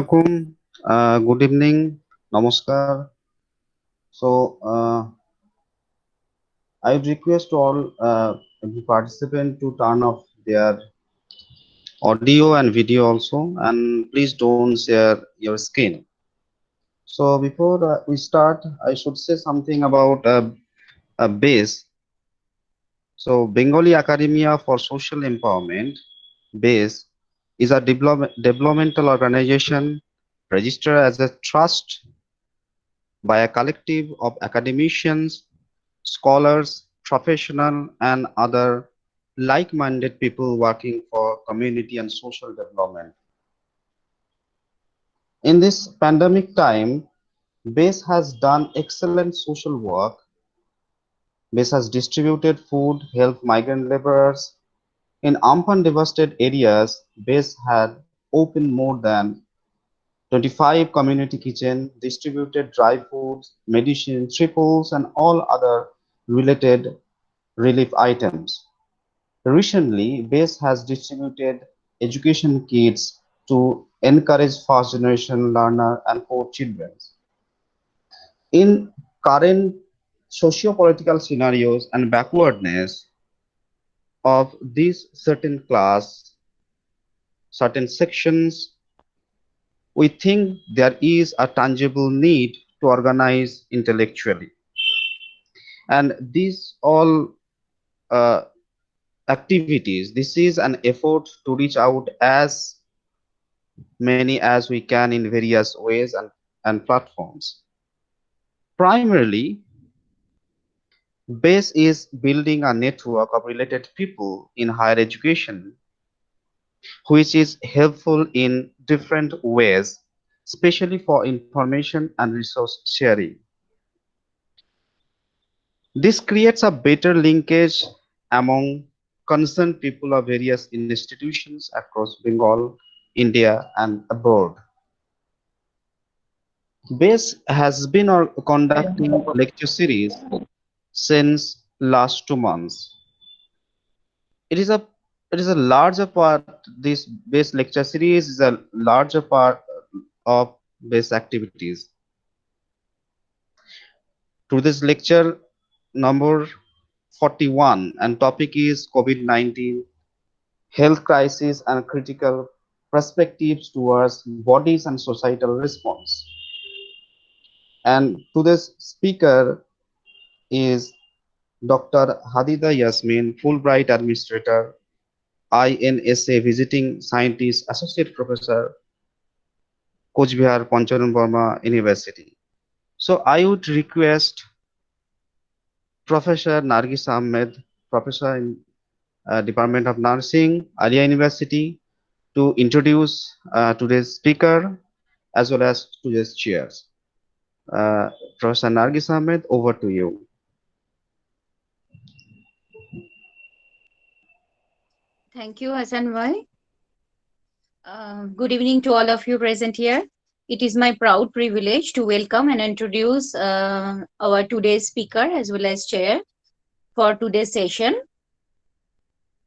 Assalamualaikum. Good evening. Namaskar. So, I would request all the participant to turn off their audio and video also, and please don't share your screen. So, before we start, I should say something about a base. So, Bengali Academia for Social Empowerment, BASE, is a developmental organization registered as a trust by a collective of academicians, scholars, professionals, and other like-minded people working for community and social development. In this pandemic time, BASE has done excellent social work. BASE has distributed food, helped migrant laborers. In Amphan devastated areas, BASE had opened more than 25 community kitchens, distributed dry foods, medicine, triples, and all other related relief items. Recently, BASE has distributed education kits to encourage first generation learner and poor children. In current socio-political scenarios and backwardness of these certain class, certain sections, we think there is a tangible need to organize intellectually. And these all uh, activities, this is an effort to reach out as many as we can in various ways and platforms. Primarily, BASE is building a network of related people in higher education, which is helpful in different ways, especially for information and resource sharing. This creates a better linkage among concerned people of various institutions across Bengal, India, and abroad. BASE has been conducting lecture series since last 2 months. It is a it is a larger part. This BASE lecture series is a larger part of BASE activities. To this lecture number 41 and topic is COVID-19 health crisis and critical perspectives towards bodies and societal response. And today's speaker is Dr. Hadida Yasmin, Fulbright Administrator, INSA Visiting Scientist, Associate Professor, Cooch Behar, Panchanan, Barma University. So I would request Professor Nargis Ahmed, Professor in Department of Nursing, Alia University, to introduce today's speaker as well as today's chairs. Professor Nargis Ahmed, over to you. Thank you, Hassan Bhai. Good evening to all of you present here. It is my proud privilege to welcome and introduce our today's speaker as well as chair for today's session.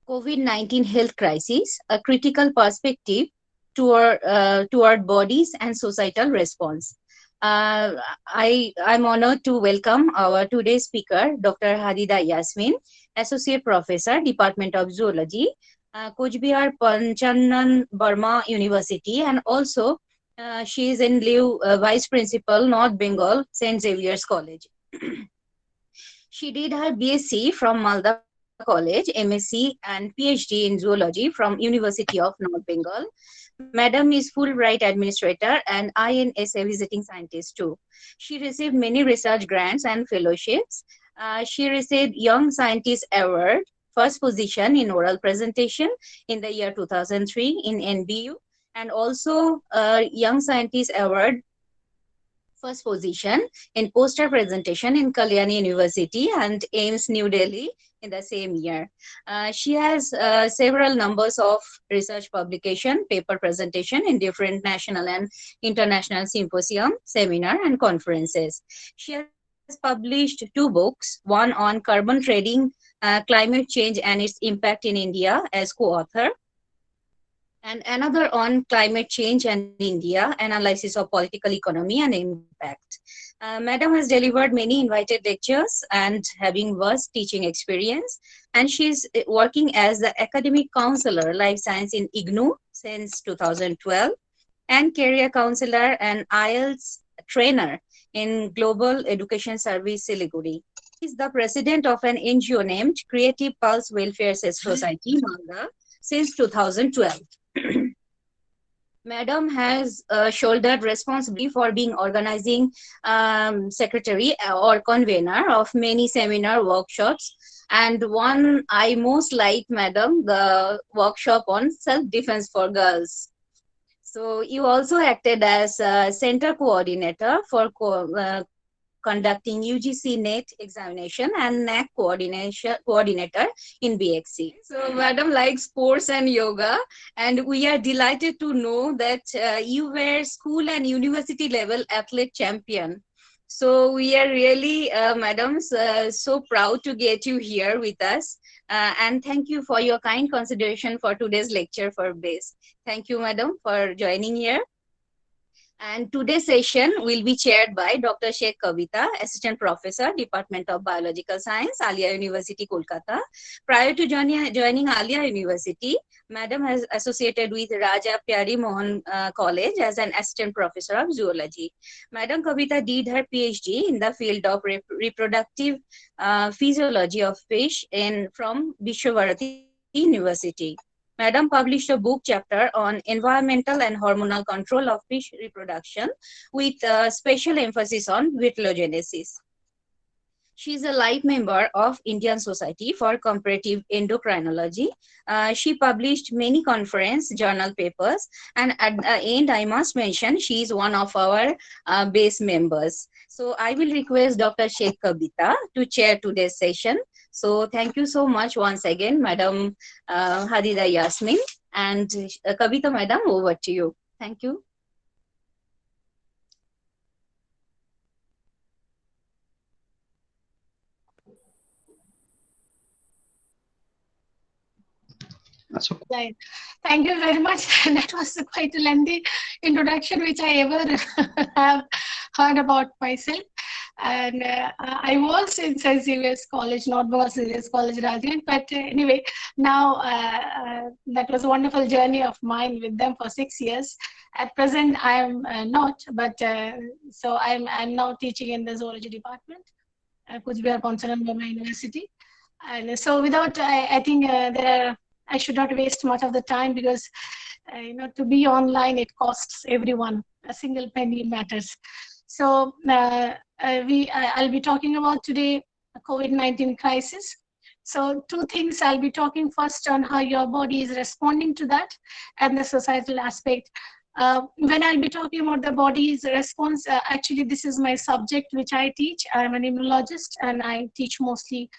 COVID-19 health crisis, a critical perspective toward bodies and societal response. I'm honored to welcome our today's speaker, Dr. Hadida Yasmin, Associate Professor, Department of Zoology, Cooch Behar, Panchanan, Barma University, and also she is in lieu Vice Principal, North Bengal, St. Xavier's College. She did her BSc from Malda College, MSc, and PhD in Zoology from University of North Bengal. Madam is Fulbright Administrator and INSA Visiting Scientist too. She received many research grants and fellowships. She received Young Scientist Award, first position in oral presentation in the year 2003 in NBU, and also Young Scientist Award, first position in poster presentation in Kalyani University and AIMS New Delhi in the same year. She has several numbers of research publication, paper presentation in different national and international symposium, seminar, and conferences. She has published 2 books, one on carbon trading, climate change and its impact in India as co-author, and another on climate change and India, analysis of political economy and impact. Madam has delivered many invited lectures and having vast teaching experience, and she's working as the academic counselor, life science in IGNU since 2012, and career counselor and IELTS trainer in Global Education Service Siliguri. Is the president of an NGO named Creative Pulse Welfare Society, Malda, since 2012. Madam has shouldered responsibility for being organizing secretary or convener of many seminar workshops. And one I most like, Madam, the workshop on self-defense for girls. So you also acted as center coordinator for conducting UGC NET examination and NAC coordinator in BXC. So Madam likes sports and yoga, and we are delighted to know that you were school and university level athlete champion. So we are really, madams, so proud to get you here with us. And thank you for your kind consideration for today's lecture for BASE. Thank you, madam, for joining here. And today's session will be chaired by Dr. Sheikh Kavita, Assistant Professor, Department of Biological Science, Alia University, Kolkata. Prior to joining Alia University, Madam has associated with Raja Pyari Mohan College as an Assistant Professor of Zoology. Madam Kavita did her PhD in the field of reproductive physiology of fish from Vishwabharati University. Madam published a book chapter on environmental and hormonal control of fish reproduction with special emphasis on vitellogenesis. She is a life member of Indian Society for Comparative Endocrinology. She published many conference journal papers, and at the end, I must mention, she is one of our base members. So I will request Dr. Sheikh Kavita to chair today's session. So thank you so much once again, Madam Hadida Yasmin. And Kavita, Madam, over to you. Thank you. Right. Thank you very much. That was quite a lengthy introduction, which I ever have heard about myself. And I was in St. Xavier's College, not Bengal St. Xavier's College, Rajyan. But anyway, now that was a wonderful journey of mine with them for 6 years. At present, I am not, but so I'm now teaching in the zoology department, Cooch, Panchanan, Barma University. And so without, I think I should not waste much of the time, because to be online, it costs everyone. A single penny matters. So I'll be talking about today the COVID-19 crisis. So two things I'll be talking first on how your body is responding to that, and the societal aspect. When I'll be talking about the body's response, actually this is my subject which I teach. I'm an immunologist, and I teach mostly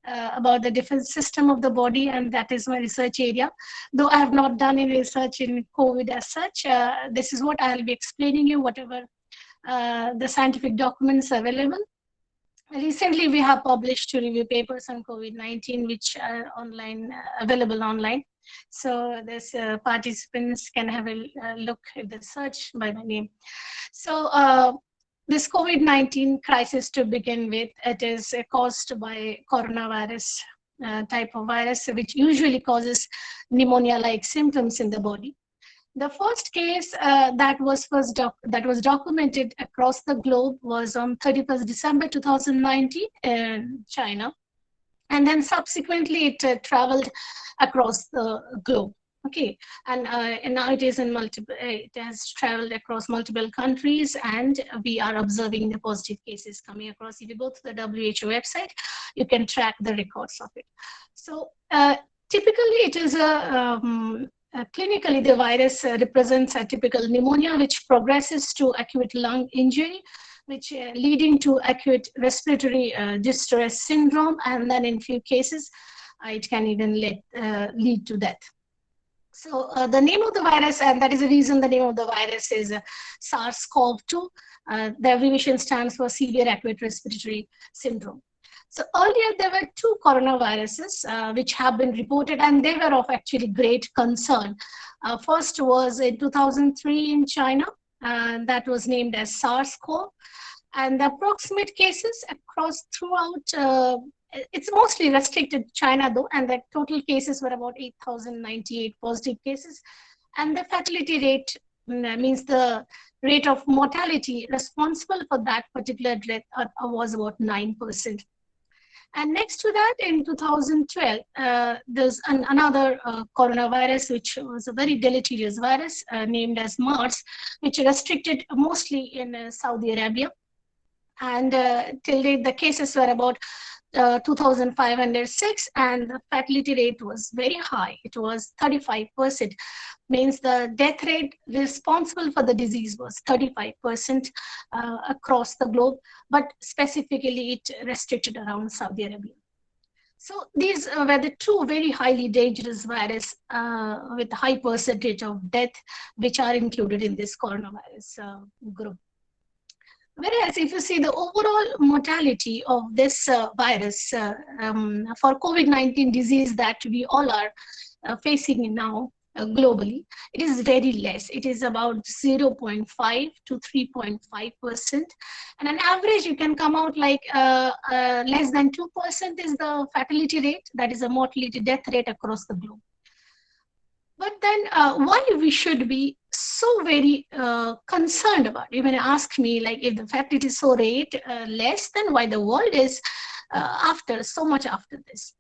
about the defense system of the body, and that is my research area. Though I have not done any research in COVID as such, this is what I'll be explaining you, whatever the scientific documents available. Recently, we have published 2 review papers on COVID-19, which are online, available online. So this participants can have a look at the search by my name. So this COVID-19 crisis, to begin with, it is caused by coronavirus type of virus, which usually causes pneumonia-like symptoms in the body. The first case that was documented across the globe was on 31st December 2019 in China, and then subsequently it traveled across the globe. Okay, and now it is in multiple. It has traveled across multiple countries, and we are observing the positive cases coming across. If you go to the WHO website, you can track the records of it. So typically, it is clinically, the virus represents a typical pneumonia, which progresses to acute lung injury, which leading to acute respiratory distress syndrome, and then in few cases, it can even lead to death. So the name of the virus, and that is the reason the name of the virus is SARS-CoV-2. The abbreviation stands for severe acute respiratory syndrome. So earlier there were 2 coronaviruses which have been reported, and they were of actually great concern. First was in 2003 in China, and that was named as SARS-CoV. And the approximate cases across throughout, it's mostly restricted to China though, and the total cases were about 8,098 positive cases. And the fatality rate means the rate of mortality responsible for that particular death was about 9%. And next to that, in 2012, there's another coronavirus, which was a very deleterious virus named as MERS, which restricted mostly in Saudi Arabia. And till date, the cases were about 2,506, and the fatality rate was very high. It was 35%, means the death rate responsible for the disease was 35% across the globe, but specifically it restricted around Saudi Arabia. So these were the two very highly dangerous viruses with high percentage of death, which are included in this coronavirus group. Whereas if you see the overall mortality of this virus for COVID-19 disease that we all are facing now globally, it is very less. It is about 0.5 to 3.5%. And on average, you can come out like less than 2% is the fatality rate, that is a mortality death rate across the globe. But then why we should be so very concerned about it? Even ask me, like, if the fatality is so rate less, then why the world is after so much after this?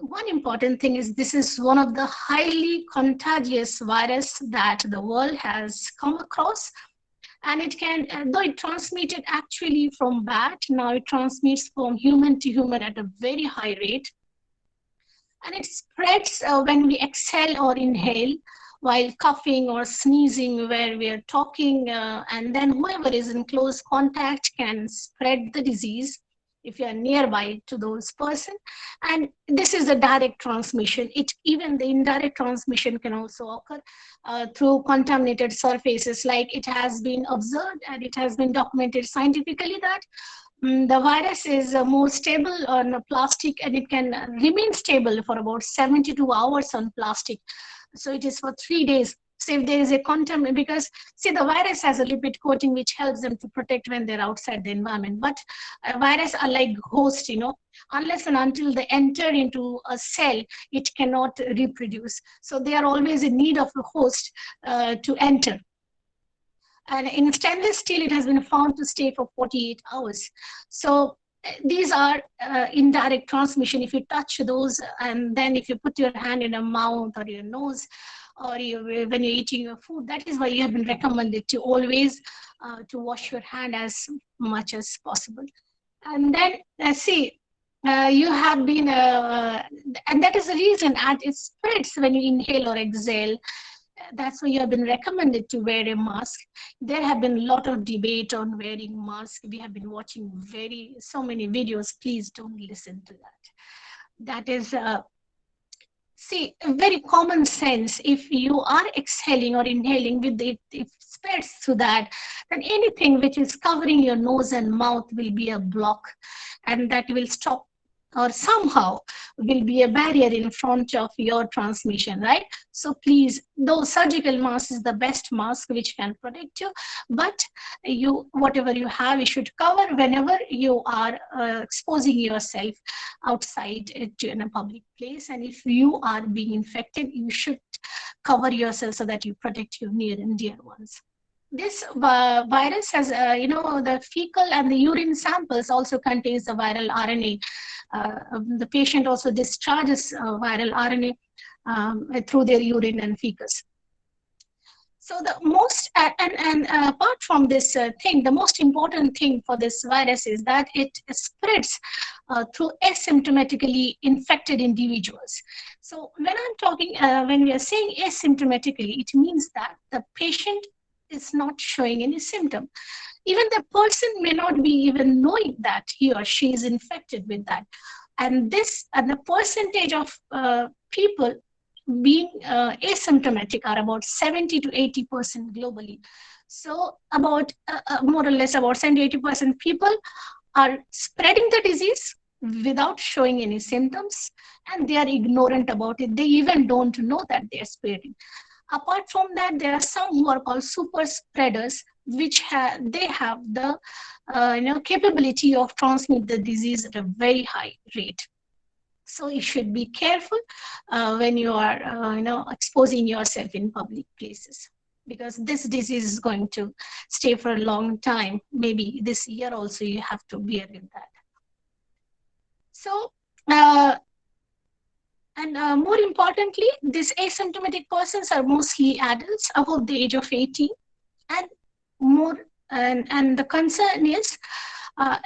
One important thing is this is one of the highly contagious virus that the world has come across. And it can, though it transmitted actually from bat, now it transmits from human to human at a very high rate. And it spreads when we exhale or inhale, while coughing or sneezing where we are talking, and then whoever is in close contact can spread the disease if you are nearby to those person. And this is a direct transmission. Even the indirect transmission can also occur through contaminated surfaces, like it has been observed and it has been documented scientifically that the virus is more stable on plastic, and it can remain stable for about 72 hours on plastic. So it is for 3 days. So if there is a contaminant, because see, the virus has a lipid coating which helps them to protect when they're outside the environment. But viruses are like hosts, unless and until they enter into a cell, it cannot reproduce. So they are always in need of a host to enter. And in stainless steel, it has been found to stay for 48 hours. So these are indirect transmission. If you touch those, and then if you put your hand in a mouth or your nose, or when you're eating your food, that is why you have been recommended to always to wash your hand as much as possible. And then you have been, and that is the reason, and it spreads when you inhale or exhale. That's why you have been recommended to wear a mask. There have been a lot of debate on wearing mask. We have been watching so many videos. Please don't listen to that. That is, very common sense. If you are exhaling or inhaling with it, if it spreads through that, then anything which is covering your nose and mouth will be a block, and that will stop or somehow will be a barrier in front of your transmission, right? So please, though surgical mask is the best mask which can protect you, but whatever you have, you should cover whenever you are exposing yourself outside in a public place. And if you are being infected, you should cover yourself so that you protect your near and dear ones. This virus has, the fecal and the urine samples also contains the viral RNA. The patient also discharges viral RNA through their urine and fecus. So the most, and apart from this thing, the most important thing for this virus is that it spreads through asymptomatically infected individuals. So when I'm talking, when we are saying asymptomatically, it means that the patient is not showing any symptom. Even the person may not be even knowing that he or she is infected with that. And the percentage of people being asymptomatic are about 70 to 80% globally. So about more or less about 70 to 80% people are spreading the disease without showing any symptoms, and they are ignorant about it. They even don't know that they are spreading. Apart from that, there are some who are called super spreaders, which they have the capability of transmit the disease at a very high rate. So you should be careful when you are exposing yourself in public places, because this disease is going to stay for a long time. Maybe this year also you have to bear with that. So more importantly, these asymptomatic persons are mostly adults above the age of 18, and the concern is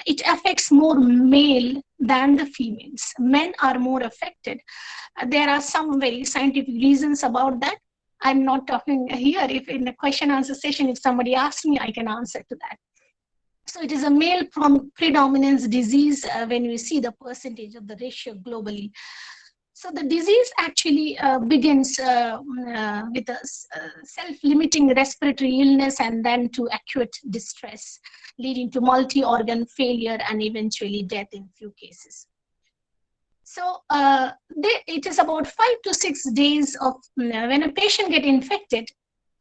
it affects more male than the females. Men are more affected. There are some very scientific reasons about that. I'm not talking here. If in the question answer session, if somebody asks me, I can answer to that. So it is a male predominance disease when we see the percentage of the ratio globally. So the disease actually begins with a self-limiting respiratory illness and then to acute distress, leading to multi-organ failure and eventually death in few cases. So it is about 5 to 6 days of when a patient gets infected.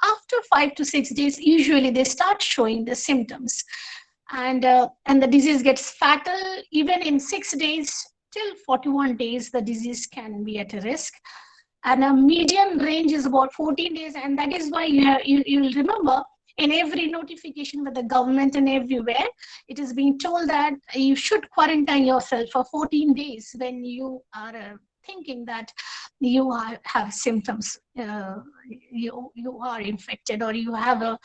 After 5 to 6 days, usually they start showing the symptoms, and the disease gets fatal. Even in 6 days till 41 days, the disease can be at a risk, and a median range is about 14 days. And that is why you'll remember in every notification with the government and everywhere, it is being told that you should quarantine yourself for 14 days when you are thinking that you have symptoms, you are infected, or you have a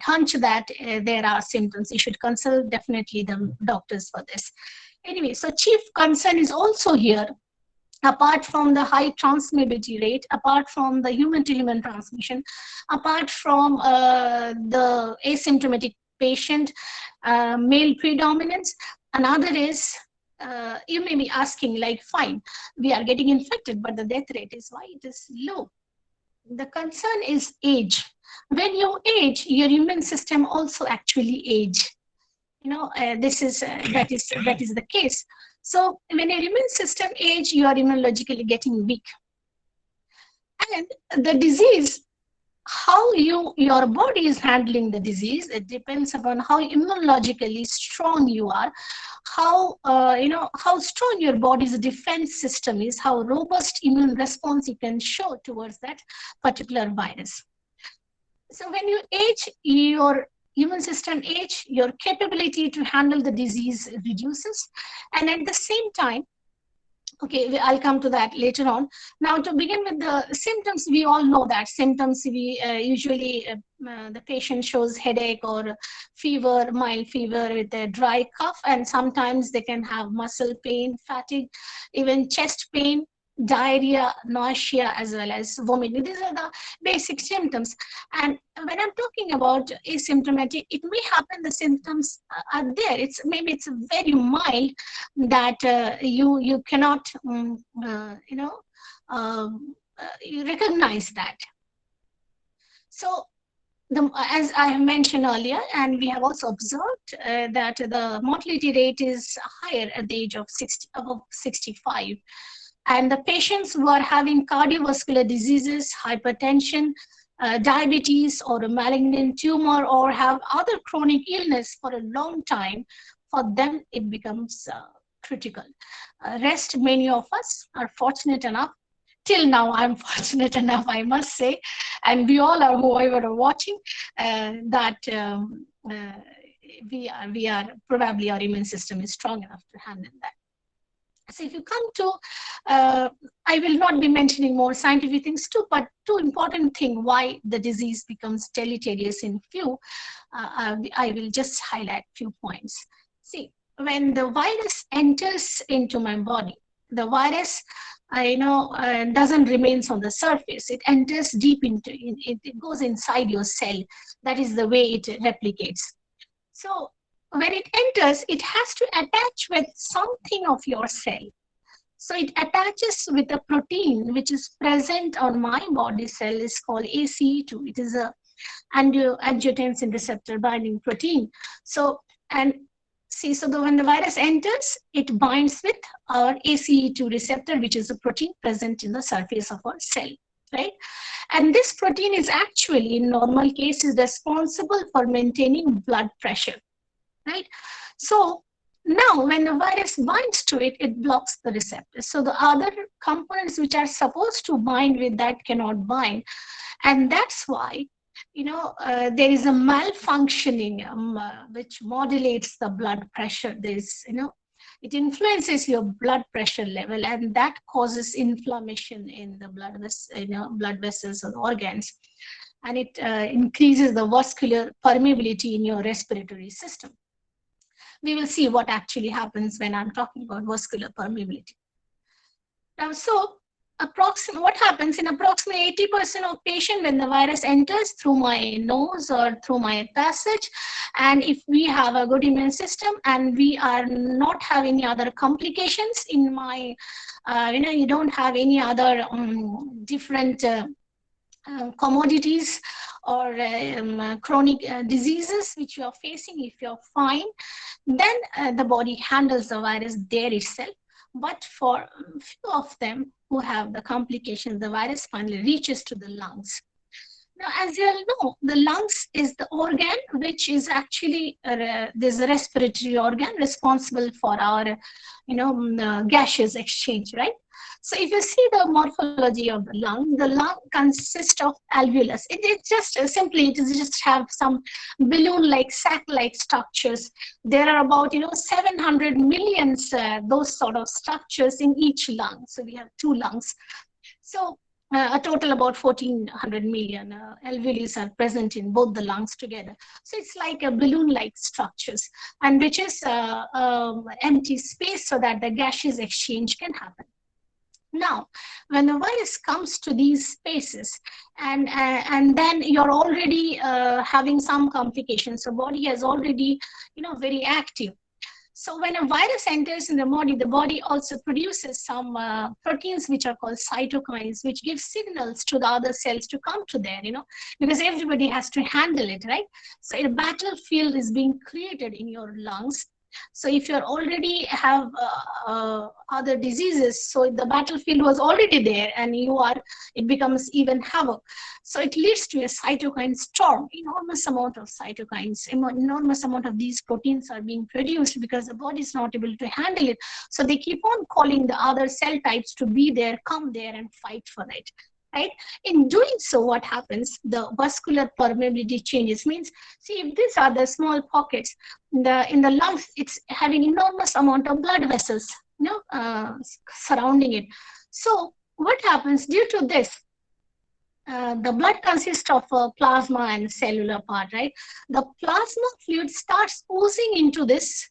hunch that there are symptoms. You should consult definitely the doctors for this. Anyway, so chief concern is also here, apart from the high transmissibility rate, apart from the human-to-human transmission, apart from the asymptomatic patient, male predominance. Another is, you may be asking, like, fine, we are getting infected, but the death rate is why it is low. The concern is age. When you age, your immune system also actually age. That is the case. So when your immune system age, you are immunologically getting weak. And the disease, how your body is handling the disease, it depends upon how immunologically strong you are, how strong your body's defense system is, how robust immune response you can show towards that particular virus. So when you age, your immune system age, your capability to handle the disease reduces. And at the same time, okay, I'll come to that later on. Now, to begin with the symptoms, we all know that symptoms, we usually the patient shows headache or fever, mild fever with a dry cough, and sometimes they can have muscle pain, fatigue, even chest pain, diarrhea, nausea, as well as vomiting. These are the basic symptoms. And when I'm talking about asymptomatic, it may happen the symptoms are there. Maybe it's very mild that you cannot you recognize that. So as I have mentioned earlier, and we have also observed that the mortality rate is higher at the age of above 65. And the patients who are having cardiovascular diseases, hypertension, diabetes, or a malignant tumor, or have other chronic illness for a long time, for them it becomes critical. Rest, many of us are fortunate enough. Till now, I'm fortunate enough, I must say, and we all are, whoever are watching, that we are probably our immune system is strong enough to handle that. So if you come to, I will not be mentioning more scientific things too, but two important things why the disease becomes deleterious in few, I will just highlight few points. See, when the virus enters into my body, the virus, doesn't remain on the surface. It enters deep into, it goes inside your cell. That is the way it replicates. So when it enters, it has to attach with something of your cell. So it attaches with a protein which is present on my body cell, is called ACE2. It is a angiotensin receptor binding protein. So, and see, so when the virus enters, it binds with our ACE2 receptor, which is a protein present in the surface of our cell. right? And this protein is actually, in normal cases, responsible for maintaining blood pressure, right? So now when the virus binds to it, it blocks the receptors. So the other components which are supposed to bind with that cannot bind. And that's why, there is a malfunctioning which modulates the blood pressure. It influences your blood pressure level, and that causes inflammation in the blood vessels or organs. And it increases the vascular permeability in your respiratory system. We will see what actually happens when I'm talking about vascular permeability. Now, so what happens in approximately 80% of patients when the virus enters through my nose or through my passage, and if we have a good immune system and we are not having any other complications in my, you don't have any other different commodities or chronic diseases which you are facing, if you're fine, then the body handles the virus there itself. But for few of them who have the complications, the virus finally reaches to the lungs. Now, as you all know, the lungs is the organ which is actually there's a respiratory organ responsible for our, gaseous exchange, right? So if you see the morphology of the lung consists of alveolus. It just have some balloon-like, sac-like structures. There are about 700 million those sort of structures in each lung. So we have 2 lungs. So a total about 1400 million alveoli are present in both the lungs together. So it's like a balloon-like structures, and which is empty space so that the gaseous exchange can happen. Now, when the virus comes to these spaces, and then you're already having some complications, so body is already very active. So when a virus enters in the body also produces some proteins which are called cytokines, which give signals to the other cells to come to there, because everybody has to handle it, right? So a battlefield is being created in your lungs. So if you already have other diseases, so the battlefield was already there, and it becomes even havoc. So it leads to a cytokine storm. Enormous amount of cytokines, enormous amount of these proteins are being produced because the body is not able to handle it. So they keep on calling the other cell types to be there, come there, and fight for it. Right? In doing so, what happens? The vascular permeability changes. Means, see, if these are the small pockets in the lungs, it's having enormous amount of blood vessels, surrounding it. So what happens due to this? The blood consists of plasma and cellular part, right? The plasma fluid starts oozing into this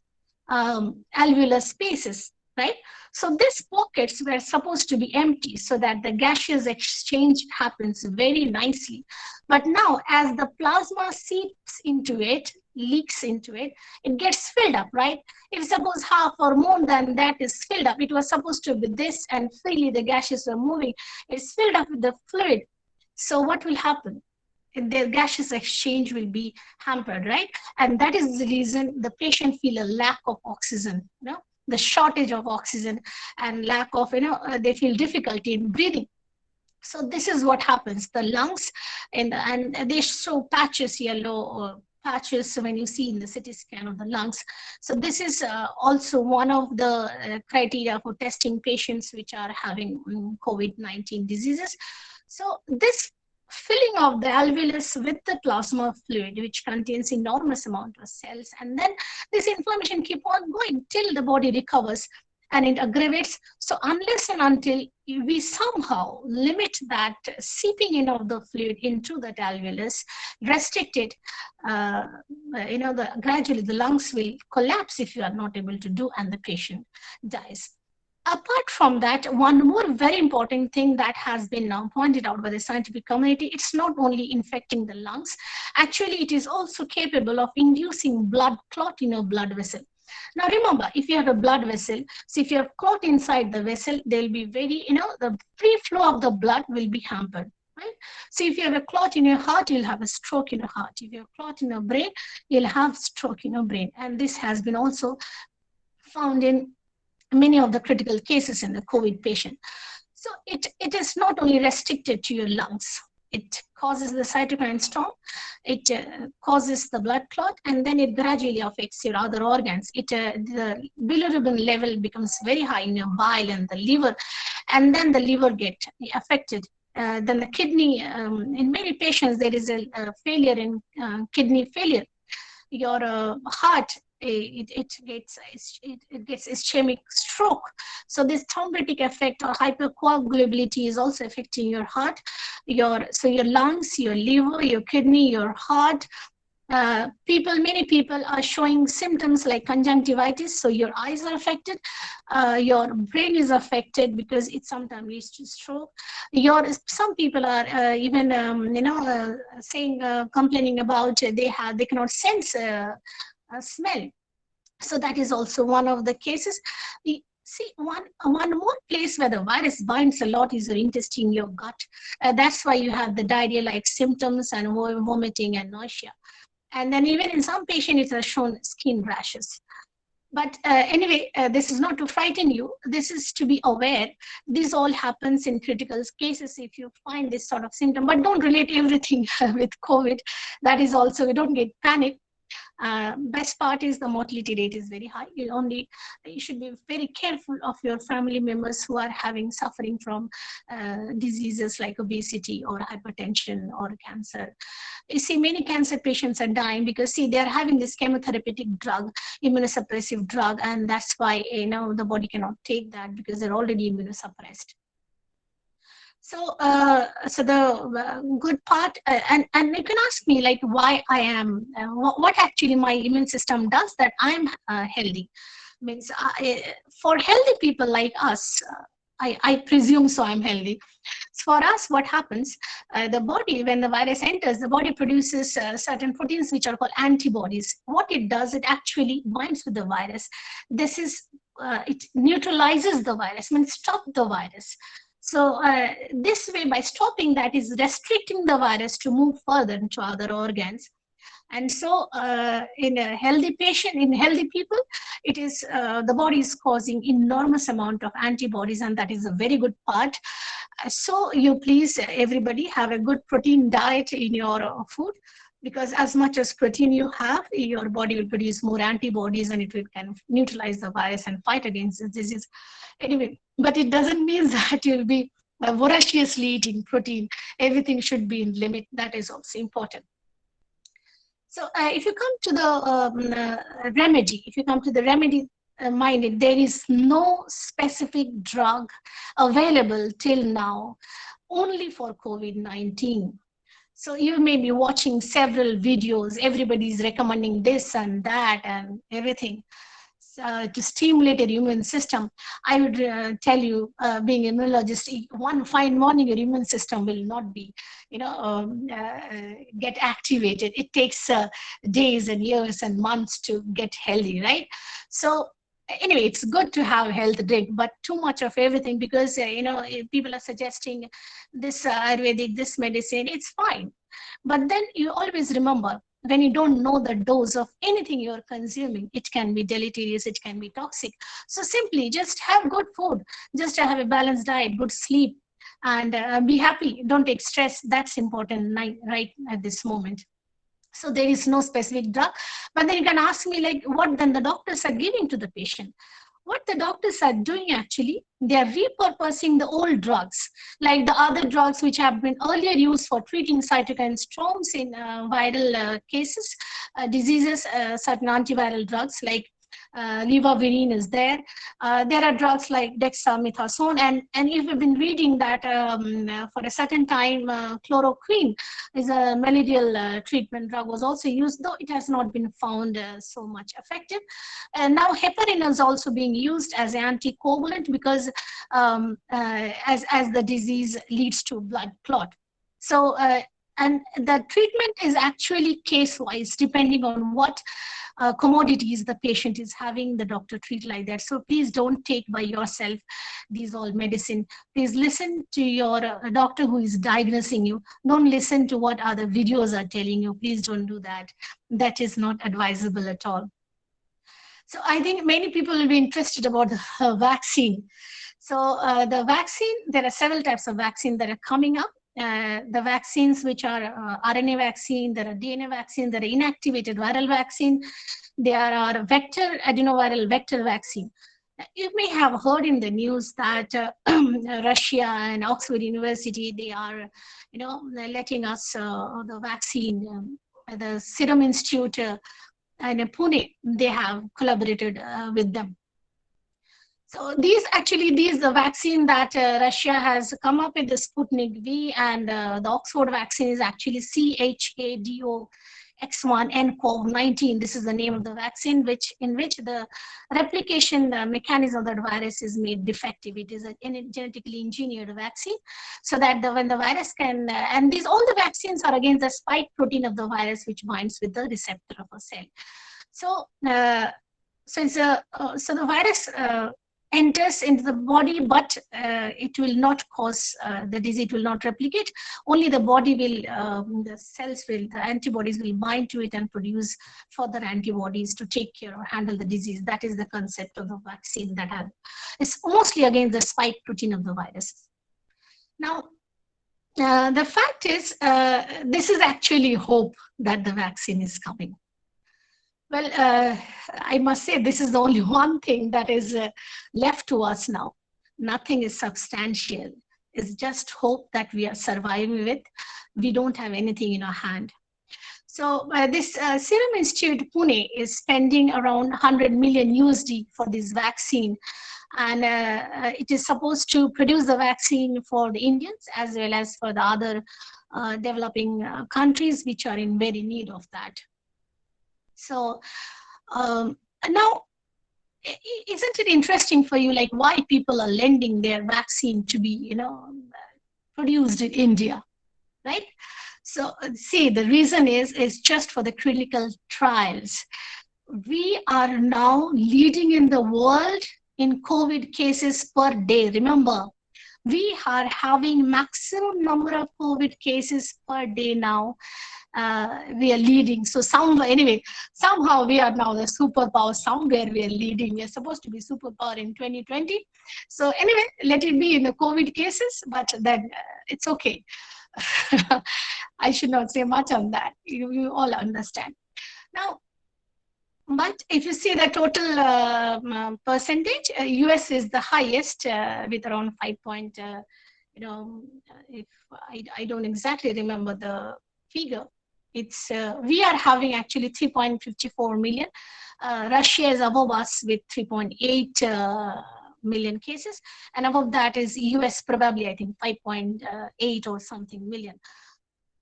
alveolar spaces, right? So these pockets were supposed to be empty so that the gaseous exchange happens very nicely. But now, as the plasma seeps into it, leaks into it, it gets filled up, right? If suppose half or more than that is filled up, it was supposed to be this, and freely the gases are moving, it's filled up with the fluid. So what will happen? The gaseous exchange will be hampered, right? And that is the reason the patient feel a lack of oxygen, the shortage of oxygen, and lack of, they feel difficulty in breathing. So this is what happens. The lungs, and they show patches, yellow patches when you see in the CT scan of the lungs. So this is also one of the criteria for testing patients which are having COVID-19 diseases. So this filling of the alveolus with the plasma fluid, which contains enormous amount of cells, and then this inflammation keep on going till the body recovers and it aggravates. So unless and until we somehow limit that seeping in of the fluid into that alveolus, restrict it, gradually the lungs will collapse if you are not able to do, and the patient dies. Apart from that, one more very important thing that has been now pointed out by the scientific community, it's not only infecting the lungs, actually it is also capable of inducing blood clot in your blood vessel. Now remember, if you have a blood vessel, so if you have clot inside the vessel, there will be the free flow of the blood will be hampered. Right? So if you have a clot in your heart, you'll have a stroke in your heart. If you have a clot in your brain, you'll have stroke in your brain. And this has been also found in many of the critical cases in the COVID patient. So it is not only restricted to your lungs. It causes the cytokine storm, it causes the blood clot, and then it gradually affects your other organs. The bilirubin level becomes very high in your bile and the liver, and then the liver get affected. Then the kidney, in many patients, there is a failure in kidney failure. Your heart, it gets ischemic stroke. So this thrombotic effect or hypercoagulability is also affecting your heart, your lungs, your liver, your kidney, your heart. Many people are showing symptoms like conjunctivitis, so your eyes are affected, your brain is affected because it sometimes leads to stroke. Some people are even saying, complaining about they cannot sense smell. So that is also one of the cases. See, one more place where the virus binds a lot is your intestine, your gut. That's why you have the diarrhea-like symptoms and vomiting and nausea. And then even in some patients, it has shown skin rashes. But anyway, this is not to frighten you. This is to be aware. This all happens in critical cases if you find this sort of symptom. But don't relate everything with COVID. That is also, don't get panicked. Best part is the mortality rate is very high. You should be very careful of your family members who are suffering from diseases like obesity or hypertension or cancer. You see, many cancer patients are dying because, see, they are having this chemotherapeutic drug, immunosuppressive drug, and that's why the body cannot take that because they're already immunosuppressed. So, the good part, and you can ask me like why I am, what actually my immune system does that I'm healthy. Means for healthy people like us, I presume so I'm healthy. So for us, what happens, the body, when the virus enters, the body produces certain proteins which are called antibodies. What it does, it actually binds with the virus. It neutralizes the virus, means stop the virus. So this way, by stopping that, is restricting the virus to move further into other organs. And so in a healthy patient, in healthy people, it is the body is causing enormous amount of antibodies, and that is a very good part. So you please, everybody, have a good protein diet in your food, because as much as protein you have, your body will produce more antibodies and it will kind of neutralize the virus and fight against this disease. Anyway, but it doesn't mean that you'll be voraciously eating protein. Everything should be in limit. That is also important. So if you come to the remedy, minded, there is no specific drug available till now, only for COVID-19. So you may be watching several videos, everybody's recommending this and that and everything to stimulate your immune system. I would tell you, being an immunologist, one fine morning your immune system will not be, get activated. It takes days and years and months to get healthy, right? So anyway, it's good to have a health drink, but too much of everything, because people are suggesting this Ayurvedic, this medicine, it's fine. But then you always remember, when you don't know the dose of anything you're consuming, it can be deleterious, it can be toxic. So simply just have good food, just have a balanced diet, good sleep, and be happy. Don't take stress. That's important right at this moment. So there is no specific drug. But then you can ask me, like, what then the doctors are giving to the patient? What the doctors are doing, actually, they are repurposing the old drugs, like the other drugs which have been earlier used for treating cytokine storms in viral cases, diseases, certain antiviral drugs like ribavirin is there. There are drugs like dexamethasone, and if you've been reading that for a certain time, chloroquine is a malarial treatment drug, was also used, though it has not been found so much effective. And now heparin is also being used as an anticoagulant because as the disease leads to blood clot. So and the treatment is actually case-wise, depending on what commodities the patient is having, the doctor treat like that. So please don't take by yourself these all medicine. Please listen to your doctor who is diagnosing you. Don't listen to what other videos are telling you. Please don't do that. That is not advisable at all. So I think many people will be interested about the vaccine. So the vaccine, there are several types of vaccine that are coming up. The vaccines which are RNA vaccine, there are DNA vaccine, there are inactivated viral vaccine, there are vector adenoviral vector vaccine. You may have heard in the news that Russia and Oxford University, they are, they're letting us the vaccine. The Serum Institute in Pune, they have collaborated with them. So these the vaccine that Russia has come up with, the Sputnik V, and the Oxford vaccine is actually CHADOX1-nCoV-19. This is the name of the vaccine, in which the replication mechanism of that virus is made defective. It is a genetically engineered vaccine, so that when the virus can, and all the vaccines are against the spike protein of the virus, which binds with the receptor of a cell. So, so the virus enters into the body, but it will not cause the disease. It will not replicate. Only the body will, the cells will, the antibodies will bind to it and produce further antibodies to take care or handle the disease. That is the concept of the vaccine that it's mostly against the spike protein of the virus. Now, the fact is, this is actually hope that the vaccine is coming. Well, I must say this is the only one thing that is left to us now. Nothing is substantial. It's just hope that we are surviving with. We don't have anything in our hand. So this Serum Institute Pune is spending around 100 million USD for this vaccine. And it is supposed to produce the vaccine for the Indians as well as for the other developing countries which are in very need of that. So now, isn't it interesting for you, like why people are lending their vaccine to be, produced in India, right? So see, the reason is just for the clinical trials. We are now leading in the world in COVID cases per day. Remember, we are having maximum number of COVID cases per day now. We are leading. So somehow we are now the superpower. Somewhere we are leading. We are supposed to be superpower in 2020. So anyway, let it be in the COVID cases, but then it's okay. I should not say much on that. You all understand. Now, but if you see the total percentage, US is the highest with around 5 point, if I don't exactly remember the figure. It's we are having actually 3.54 million. Russia is above us with 3.8 million cases, and above that is US, probably I think 5.8 or something million.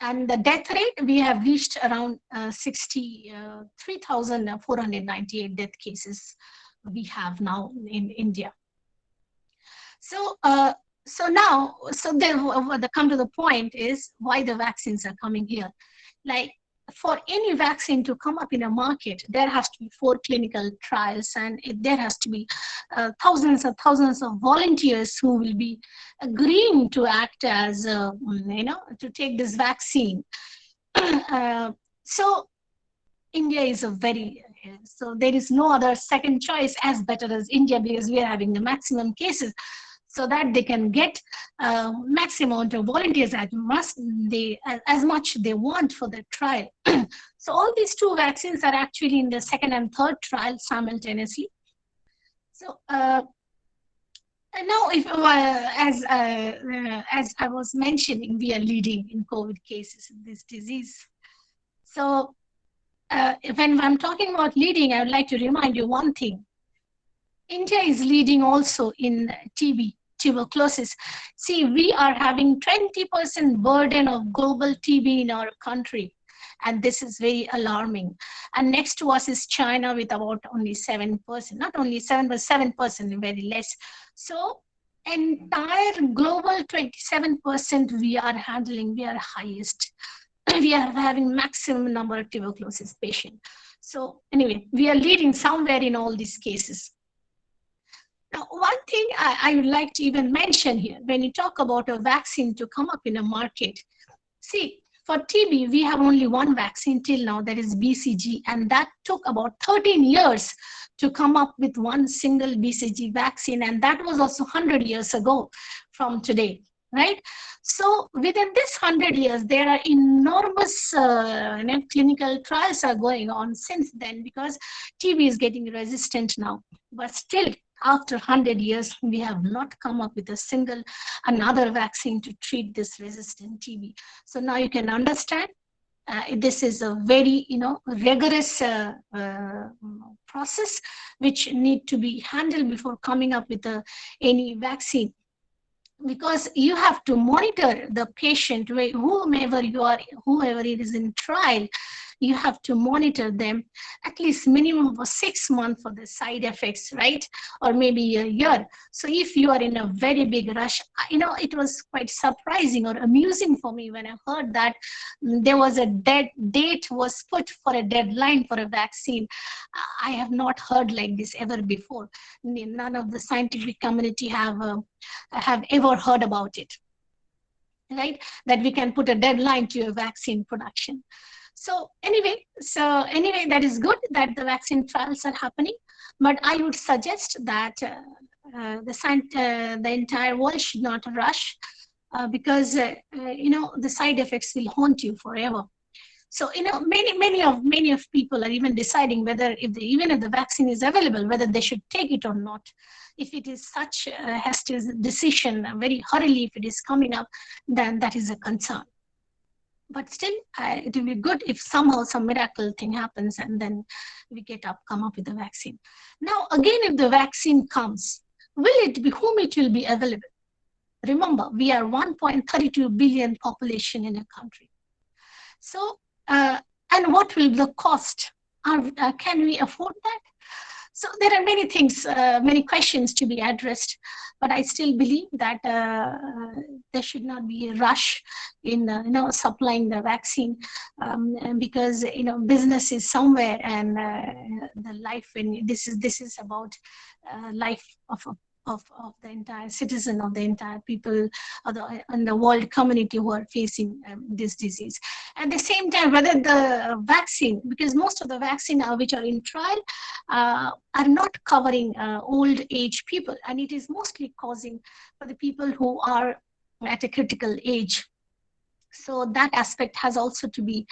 And the death rate, we have reached around 63,498 death cases we have now in India. So now the come to the point is why the vaccines are coming here. Like for any vaccine to come up in a market, there has to be 4 clinical trials, and there has to be thousands of volunteers who will be agreeing to act as, to take this vaccine. So India is so there is no other second choice as better as India, because we are having the maximum cases, so that they can get maximum amount of volunteers as much they want for the trial. So all these 2 vaccines are actually in the 2nd and 3rd trial simultaneously. So and now, if as I was mentioning, we are leading in COVID cases in this disease. So when I'm talking about leading, I would like to remind you one thing. India is leading also in TB, tuberculosis. See, we are having 20% burden of global TB in our country, and this is very alarming. And next to us is China with about only 7%, not only 7, but 7%, very less. So entire global 27% we are handling, we are highest. We are having maximum number of tuberculosis patients. So anyway, we are leading somewhere in all these cases. Now, one thing I would like to even mention here, when you talk about a vaccine to come up in a market, see, for TB, we have only one vaccine till now, that is BCG, and that took about 13 years to come up with one single BCG vaccine, and that was also 100 years ago from today, right? So within this 100 years, there are enormous clinical trials are going on since then, because TB is getting resistant now. But still, after 100 years, we have not come up with a single another vaccine to treat this resistant TB. So now you can understand this is a very rigorous process which need to be handled before coming up with any vaccine, because you have to monitor the patient, whoever it is in trial. You have to monitor them at least minimum for 6 months for the side effects, right? Or maybe a year. So if you are in a very big rush, it was quite surprising or amusing for me when I heard that there was a date was put for a deadline for a vaccine. I have not heard like this ever before. None of the scientific community have ever heard about it, right? That we can put a deadline to a vaccine production. So anyway, that is good that the vaccine trials are happening, but I would suggest that the entire world should not rush, because the side effects will haunt you forever. So many of people are even deciding whether even if the vaccine is available, whether they should take it or not. If it is such a hasty decision, very hurriedly, if it is coming up, then that is a concern. But still, it will be good if somehow some miracle thing happens and then we come up with a vaccine. Now, again, if the vaccine comes, whom it will be available? Remember, we are 1.32 billion population in a country. So, and what will the cost? Can we afford that? So there are many things, many questions to be addressed, but I still believe that there should not be a rush in supplying the vaccine, because business is somewhere, and the life in this is about life of the entire citizen, of the entire people and the world community who are facing this disease. At the same time, whether the vaccine, because most of the vaccine which are in trial are not covering old age people, and it is mostly causing for the people who are at a critical age. So that aspect has also to be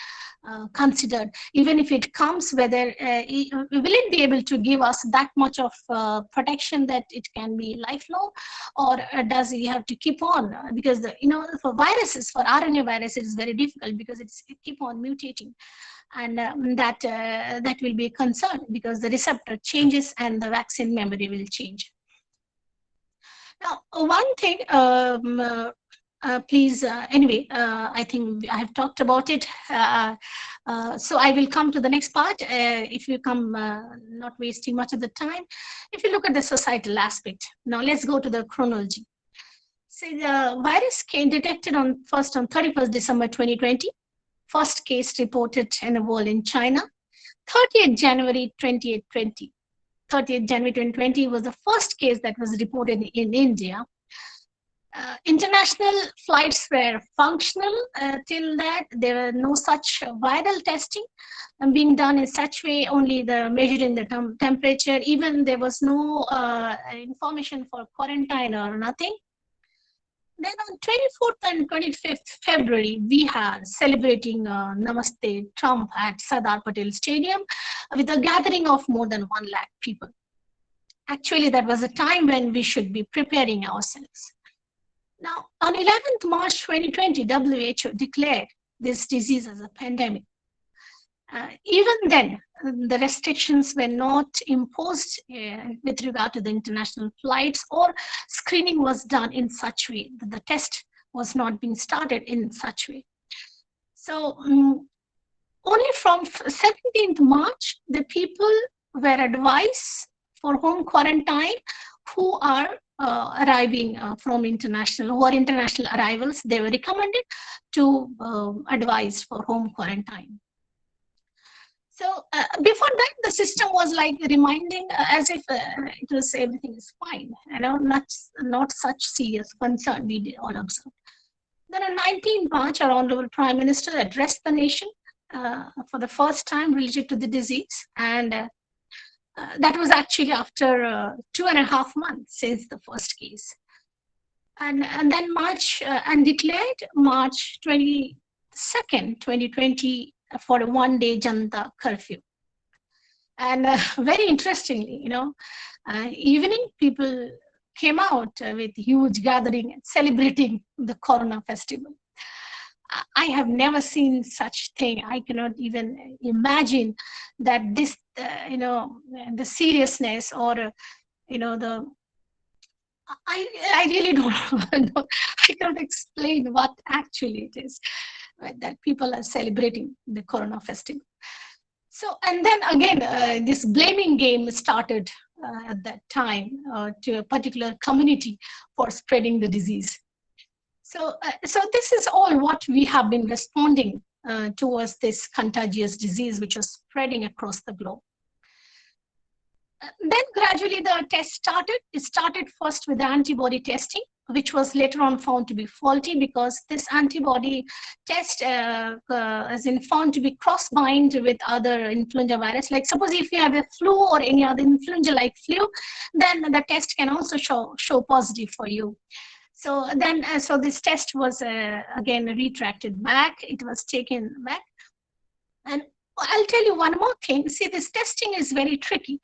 considered. Even if it comes, whether will it be able to give us that much of protection that it can be lifelong, or does it have to keep on? Because for viruses, for RNA viruses, it's very difficult because it keep on mutating, and that will be a concern because the receptor changes and the vaccine memory will change. Now, one thing. Please, anyway, I think I have talked about it. So I will come to the next part. If you come, not wasting much of the time, if you look at the societal aspect. Now let's go to the chronology. So the virus came detected on 31st December 2020. First case reported in the world in China. 30th January 2020. 30th January 2020 was the first case that was reported in India. International flights were functional till that. There were no such viral testing being done in such way, only the measuring the temperature. Even there was no information for quarantine or nothing. Then on 24th and 25th February, we had celebrating Namaste Trump at Sardar Patel Stadium with a gathering of more than 1 lakh people. Actually, that was a time when we should be preparing ourselves. Now, on 11th March 2020, WHO declared this disease as a pandemic. Even then, the restrictions were not imposed with regard to the international flights, or screening was done in such way that the test was not being started in such way. So only from 17th March, the people were advised for home quarantine who are arriving from who are international arrivals. They were recommended to advise for home quarantine. So before that, the system was like reminding as if it was everything is fine, not such serious concern we did all observe. Then on 19th March, our Honorable Prime Minister addressed the nation for the first time related to the disease, and That was actually after 2.5 months since the first case. And then March, and declared March 22nd, 2020 for a one-day Janata curfew. And very interestingly, evening people came out with huge gathering and celebrating the Corona festival. I have never seen such thing. I cannot even imagine that this, the seriousness or, the I really don't know. I cannot explain what actually it is, right, that people are celebrating the Corona festival. So, and then again, this blaming game started at that time to a particular community for spreading the disease. So this is all what we have been responding towards this contagious disease, which was spreading across the globe. Then gradually the test started. It started first with the antibody testing, which was later on found to be faulty because this antibody test has been found to be cross-bind with other influenza virus. Like suppose if you have a flu or any other influenza-like flu, then the test can also show positive for you. So then, so this test was again retracted back. It was taken back. And I'll tell you one more thing. See, this testing is very tricky.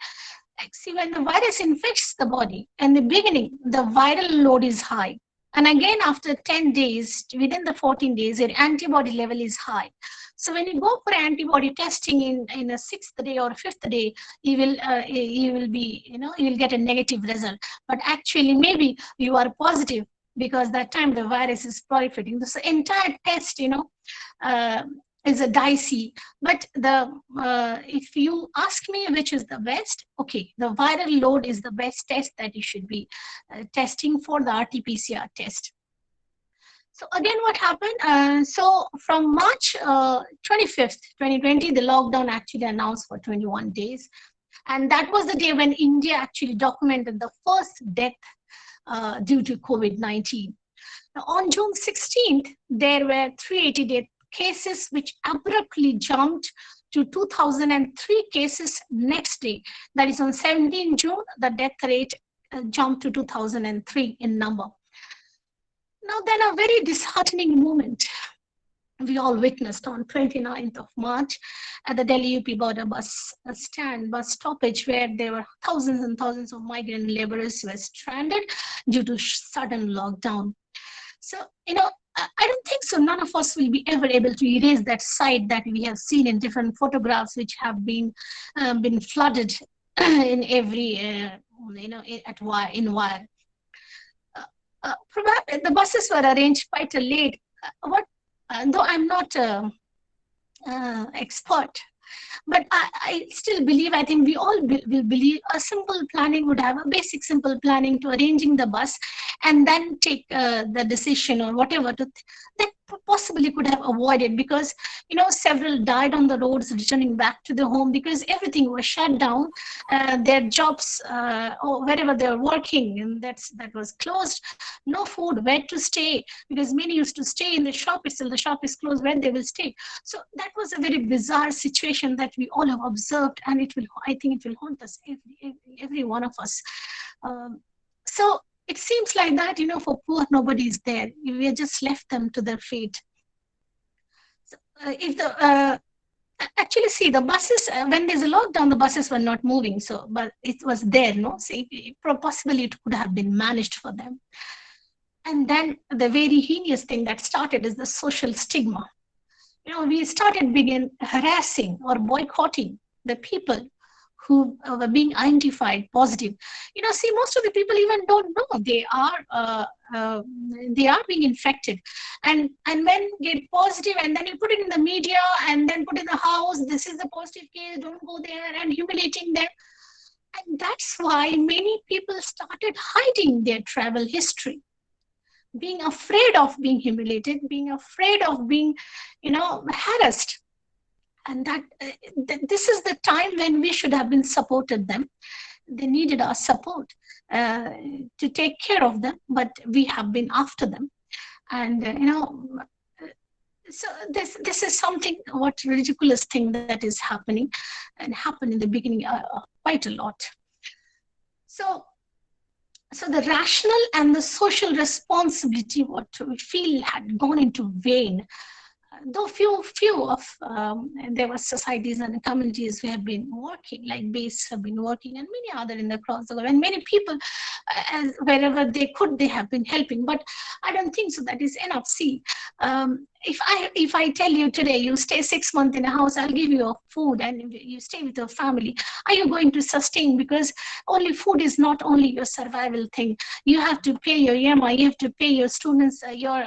Like, see, when the virus infects the body, in the beginning, the viral load is high. And again, after 10 days, within the 14 days, your antibody level is high. So when you go for antibody testing in a 6th day or 5th day, you will be, you will get a negative result. But actually, maybe you are positive because that time the virus is proliferating. This entire test, is a dicey, but if you ask me which is the best, okay, the viral load is the best test that you should be testing for the RT-PCR test. So again, what happened? So from March 25th, 2020, the lockdown actually announced for 21 days. And that was the day when India actually documented the first death due to COVID-19. Now, on June 16th, there were 380 deaths cases, which abruptly jumped to 2003 cases next day. That is on 17 June, the death rate jumped to 2003 in number. Now then a very disheartening moment we all witnessed on 29th of March at the Delhi UP border bus stoppage, where there were thousands and thousands of migrant laborers who were stranded due to sudden lockdown. So, I don't think so. None of us will be ever able to erase that sight that we have seen in different photographs, which have been flooded in every, in wire. Probably the buses were arranged quite late. Though I'm not expert, but I still believe, I think we all will believe a simple planning would have a basic simple planning to arranging the bus and then take the decision or whatever that possibly could have avoided, because several died on the roads returning back to the home because everything was shut down. Their jobs or wherever they were working, and that was closed. No food, where to stay, because many used to stay in the shop itself. The shop is closed, where they will stay. So that was a very bizarre situation that we all have observed, and I think it will haunt us, every one of us. So it seems like that, for poor, nobody is there. We have just left them to their fate. So, actually, see, the buses, when there's a lockdown, the buses were not moving. So, but it was there, no? So possibly it could have been managed for them. And then the very heinous thing that started is the social stigma. We begin harassing or boycotting the people who were being identified positive. See, most of the people even don't know they are being infected, and when get positive, and then you put it in the media, and then put in the house, this is the positive case, don't go there, and humiliating them. And that's why many people started hiding their travel history, being afraid of being humiliated, being afraid of being, harassed. And that this is the time when we should have been supported them. They needed our support to take care of them, but we have been after them. And, So this is something, what ridiculous thing that is happening, and happened in the beginning quite a lot. So the rational and the social responsibility, what we feel had gone into vain, though few of there were societies and communities who have been working, like BASE have been working, and many other in the across the world, and many people, wherever they could, they have been helping. But I don't think so that is enough. See, if I tell you today, you stay 6 months in a house, I'll give you a food, and you stay with your family, are you going to sustain? Because only food is not only your survival thing. You have to pay your EMI, you have to pay your students, your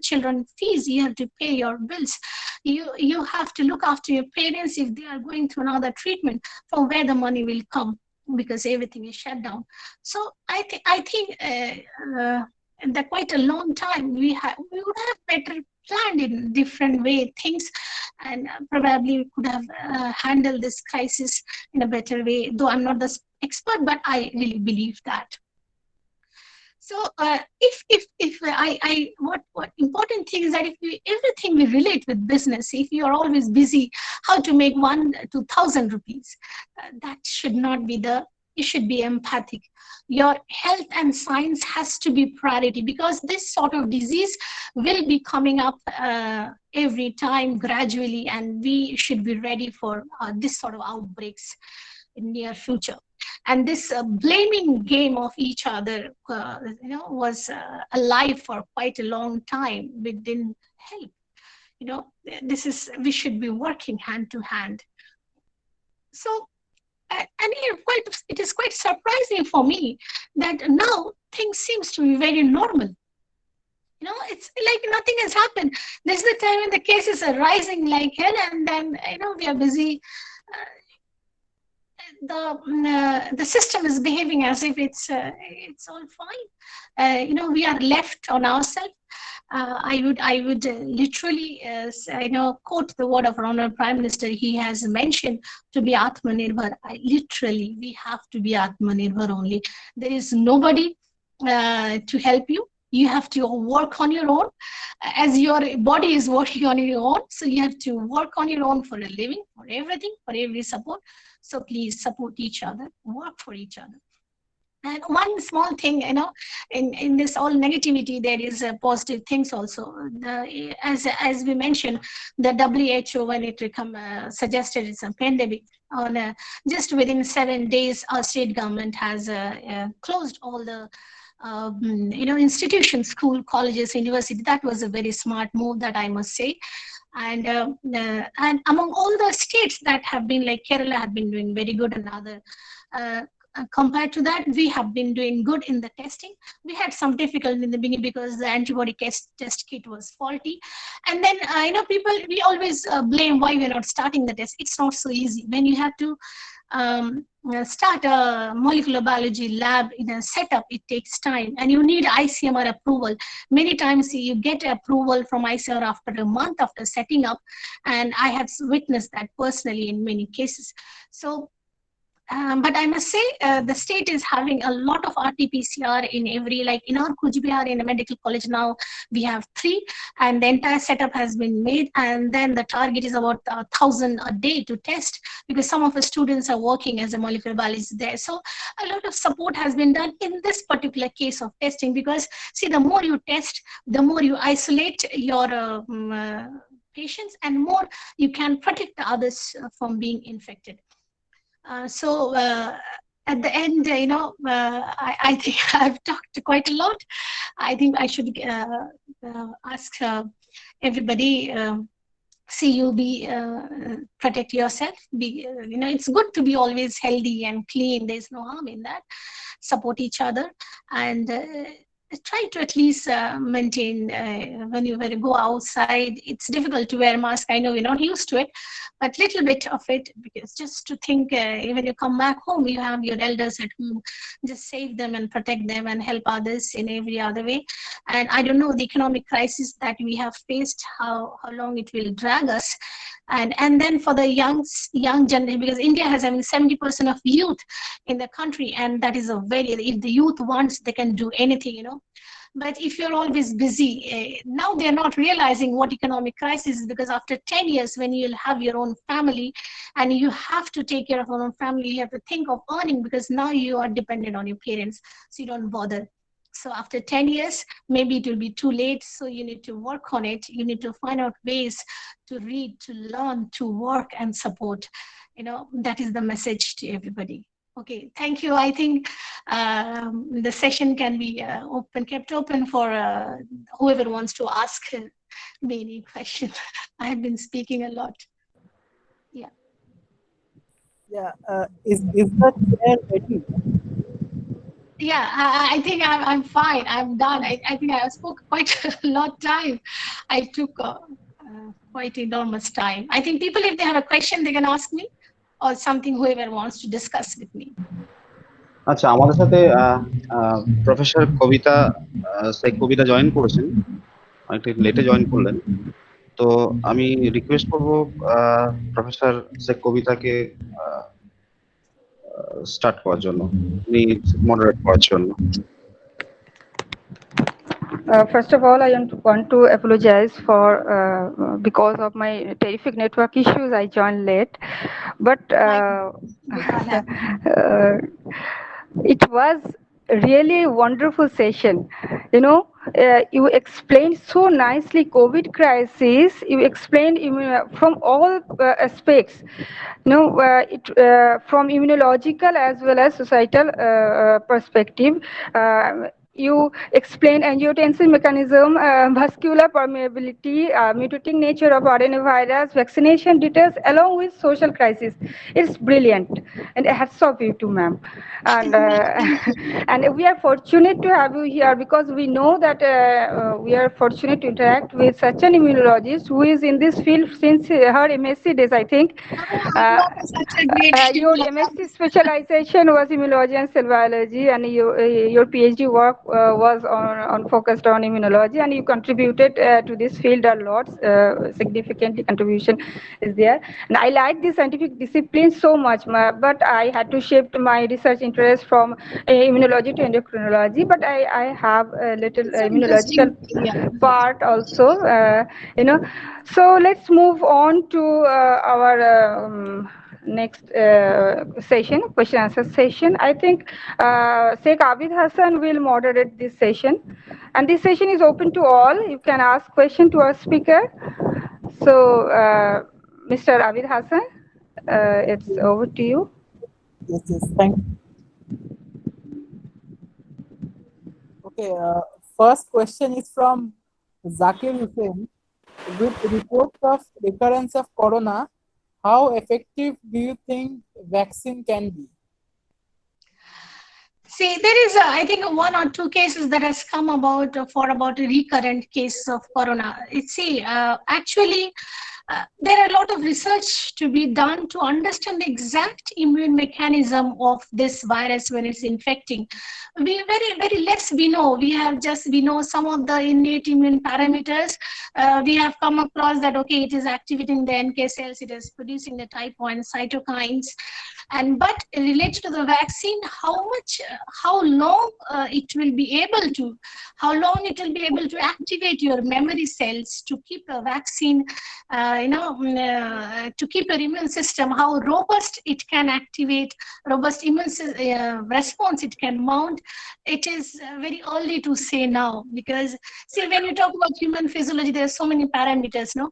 children fees, you have to pay your bills, you have to look after your parents if they are going through another treatment. From where the money will come? Because everything is shut down. So I think in that quite a long time, we would have better planned in different way things, and probably we could have handled this crisis in a better way. Though I'm not the expert, but I really believe that. So if I what important thing is that if everything we relate with business, if you are always busy how to make 1 to 1,000 rupees, that should not be you should be empathic. Your health and science has to be priority, because this sort of disease will be coming up every time gradually, and we should be ready for this sort of outbreaks in near future. And this blaming game of each other, was alive for quite a long time. It didn't help. We should be working hand to hand. So, and it is quite surprising for me that now things seems to be very normal. It's like nothing has happened. This is the time when the cases are rising like hell, and then we are busy. The system is behaving as if it's all fine. We are left on ourselves. I would literally quote the word of our Honorable Prime Minister. He has mentioned to be Atmanirbhar. Literally, we have to be Atmanirbhar only. There is nobody to help you. You have to work on your own, as your body is working on your own. So you have to work on your own for a living, for everything, for every support. So please support each other, work for each other. And one small thing, in this all negativity, there is positive things also. As we mentioned, the WHO, when it suggested it's a pandemic, just within 7 days, our state government has closed all the institutions, school, colleges, university. That was a very smart move, that I must say. And among all the states that have been, like Kerala, have been doing very good, and other compared to that, we have been doing good in the testing. We had some difficulty in the beginning because the antibody test kit was faulty, and then we always blame why we're not starting the test. It's not so easy when you have to start a molecular biology lab in a setup. It takes time, and you need ICMR approval. Many times you get approval from ICMR after a month after setting up, and I have witnessed that personally in many cases. So but I must say, the state is having a lot of RT-PCR in every, like in our Cooch Behar in a medical college now, we have 3, and the entire setup has been made. And then the target is about 1,000 a day to test, because some of the students are working as a molecular biologist there. So a lot of support has been done in this particular case of testing, because see, the more you test, the more you isolate your patients, and more you can protect the others from being infected. So at the end, I think I've talked quite a lot. I think I should ask everybody, see you be protect yourself. Be it's good to be always healthy and clean. There's no harm in that. Support each other, and try to at least maintain when you go outside. It's difficult to wear a mask. I know we're not used to it, but little bit of it, because just to think when you come back home, you have your elders at home, just save them and protect them and help others in every other way. And I don't know the economic crisis that we have faced, how long it will drag us. And then for the young generation, because India has, I mean, 70% of youth in the country, and that is a very, if the youth wants, they can do anything, you know. But if you're always busy, now they're not realizing what economic crisis is, because after 10 years, when you'll have your own family and you have to take care of your own family, you have to think of earning, because now you are dependent on your parents, so you don't bother. So after 10 years, maybe it will be too late. So you need to work on it. You need to find out ways to read, to learn, to work and support. You know, that is the message to everybody. Okay, thank you. I think the session can be kept open for whoever wants to ask me any question. I have been speaking a lot. Yeah. Yeah. Is the chair ready? Yeah, I think I'm fine. I'm done. I think I spoke quite a lot time. I took quite enormous time. I think people, if they have a question, they can ask me, or something whoever wants to discuss with me. আচ্ছা, আমাদের সাথে professor কবিতা শেখ কবিতা join করেছেন, অনেকটা লেটে join করলেন। তো আমি request করব প্রফেসর শেখ কবিতাকে স্টার্ট করার জন্য, উনি মডারেট করার জন্য। First of all, I want to apologize for because of my terrific network issues, I joined late. But it was really wonderful session. You know, you explained so nicely COVID crisis. You explained from all aspects. You know, from immunological as well as societal perspective. You explain angiotensin mechanism, vascular permeability, mutating nature of RNA virus, vaccination details, along with social crisis. It's brilliant, and hats off you too, ma'am. And and we are fortunate to have you here, because we know that we are fortunate to interact with such an immunologist who is in this field since her MSc days, I think. Such a great Your MSc specialization was immunology and cell biology, and your PhD work was focused on immunology, and you contributed to this field a lot. Significantly contribution is there, and I like the scientific discipline so much, but I had to shift my research interest from immunology to endocrinology, but I have a little immunological part also, you know. So let's move on to our next session, question answer session. I think Sheikh Abid Hassan will moderate this session, and this session is open to all. You can ask question to our speaker. So Mr. Abid Hassan, it's over to you. Yes, thank you. Okay, first question is from Zakir Hussain. With reports of recurrence of corona, how effective do you think vaccine can be? See, there is, I think, 1 or 2 cases that has come about for about recurrent cases of corona. See, actually, there are a lot of research to be done to understand the exact immune mechanism of this virus when it's infecting. We very less we know. We know some of the innate immune parameters. We have come across that, okay, it is activating the NK cells, it is producing the type 1 cytokines. But related to the vaccine, how long it will be able to activate your memory cells to keep the vaccine, to keep your immune system, how robust it can activate, robust immune response it can mount. It is very early to say now, because see, when you talk about human physiology, there are so many parameters, no?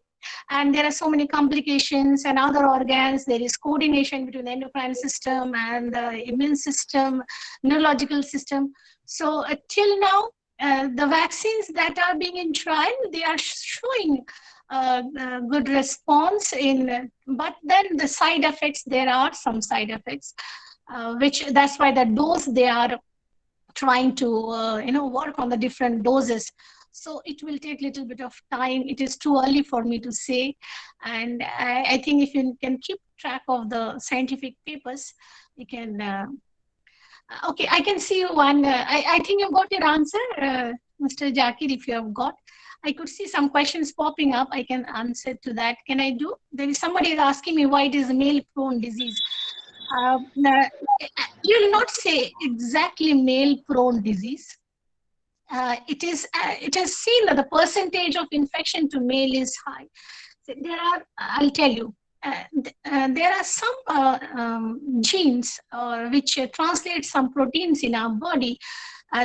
And there are so many complications and other organs. There is coordination between the endocrine system and the immune system, neurological system. So till now, the vaccines that are being in trial, they are showing good response but then the side effects, there are some side effects, that's why the dose they are trying to work on the different doses. So it will take a little bit of time. It is too early for me to say. And I think if you can keep track of the scientific papers, you can. Okay, I can see one. I think you got your answer. Mr. Jakir, if you have got. I could see some questions popping up. I can answer to that. Can I do? There is somebody is asking me why it is a male-prone disease. You will not say exactly male-prone disease. It is seen that the percentage of infection to male is high. So I'll tell you, there are some genes which translate some proteins in our body,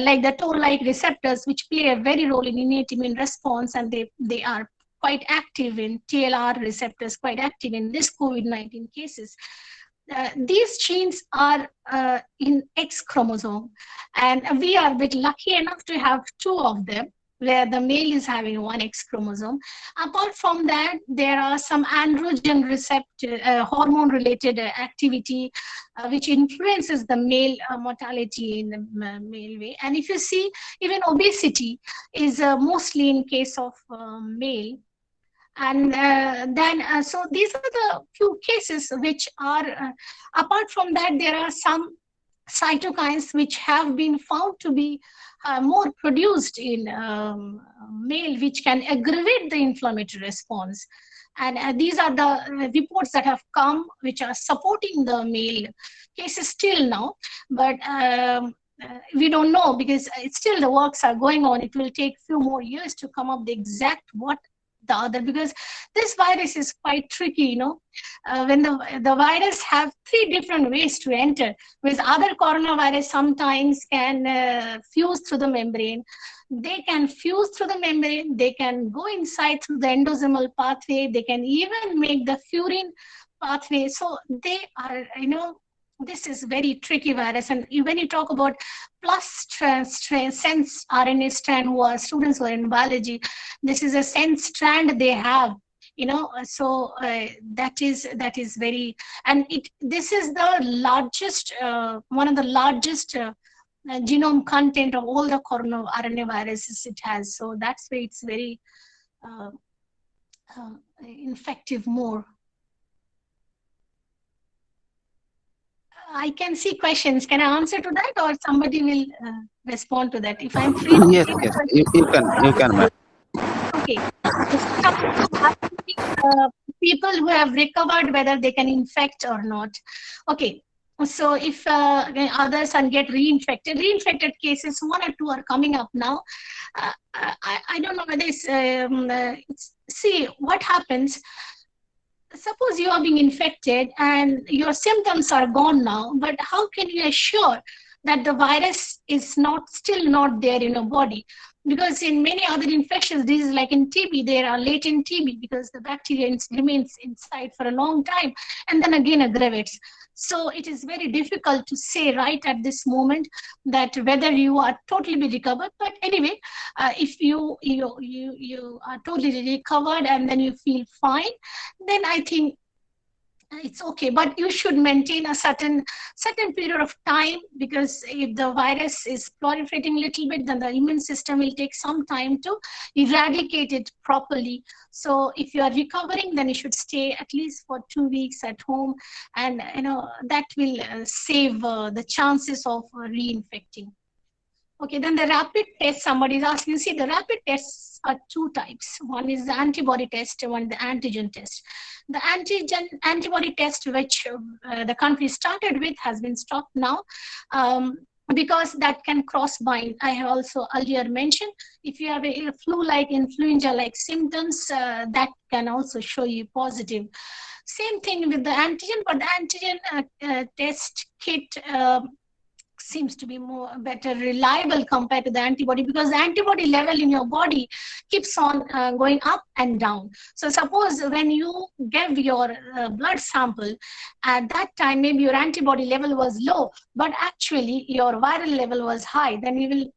like the toll-like receptors, which play a very role in innate immune response, and they are quite active in TLR receptors, quite active in this COVID-19 cases. These genes are in X chromosome, and we are a bit lucky enough to have 2 of them, where the male is having 1 X chromosome. Apart from that, there are some androgen receptor hormone-related activity which influences the male mortality in the male way. And if you see, even obesity is mostly in case of male. And so these are the few cases which are, apart from that, there are some cytokines which have been found to be more produced in male, which can aggravate the inflammatory response. And these are the reports that have come, which are supporting the male cases still now. But we don't know, because still the works are going on. It will take a few more years to come up the exact what the other, because this virus is quite tricky, you know. When the virus have 3 different ways to enter, with other coronavirus sometimes can fuse through the membrane. They can fuse through the membrane, they can go inside through the endosomal pathway, they can even make the furin pathway. So they are, you know, this is very tricky virus. And when you talk about plus sense RNA strand, who are students who are in biology, this is a sense strand they have, you know. So that is very, and this is the largest, one of the largest genome content of all the corona RNA viruses it has. So that's why it's very infective more. I can see questions. Can I answer to that, or somebody will respond to that? If I'm free. Yes, you can, ma'am. Okay. People who have recovered, whether they can infect or not. Okay. So if others and get reinfected cases, 1 or 2 are coming up now. I don't know whether it's see what happens. Suppose you are being infected and your symptoms are gone now, but how can you assure that the virus is still not there in your body? Because in many other infectious diseases, like in TB, there are latent TB because the bacteria remains inside for a long time and then again aggravates. So it is very difficult to say right at this moment that whether you are totally recovered. But anyway, if you are totally recovered and then you feel fine, then I think it's okay. But you should maintain a certain period of time, because if the virus is proliferating a little bit, then the immune system will take some time to eradicate it properly. So if you are recovering, then you should stay at least for 2 weeks at home, and you know that will save the chances of reinfecting. Okay, then the rapid test, somebody is asking. See, the rapid tests are 2 types. One is the antibody test, and one is the antigen test. The antibody test, which the country started with, has been stopped now because that can cross-bind. I have also earlier mentioned, if you have a flu-like, influenza-like symptoms, that can also show you positive. Same thing with the antigen, but the antigen test kit seems to be better reliable compared to the antibody, because the antibody level in your body keeps on going up and down. So suppose when you gave your blood sample, at that time maybe your antibody level was low, but actually your viral level was high, then you will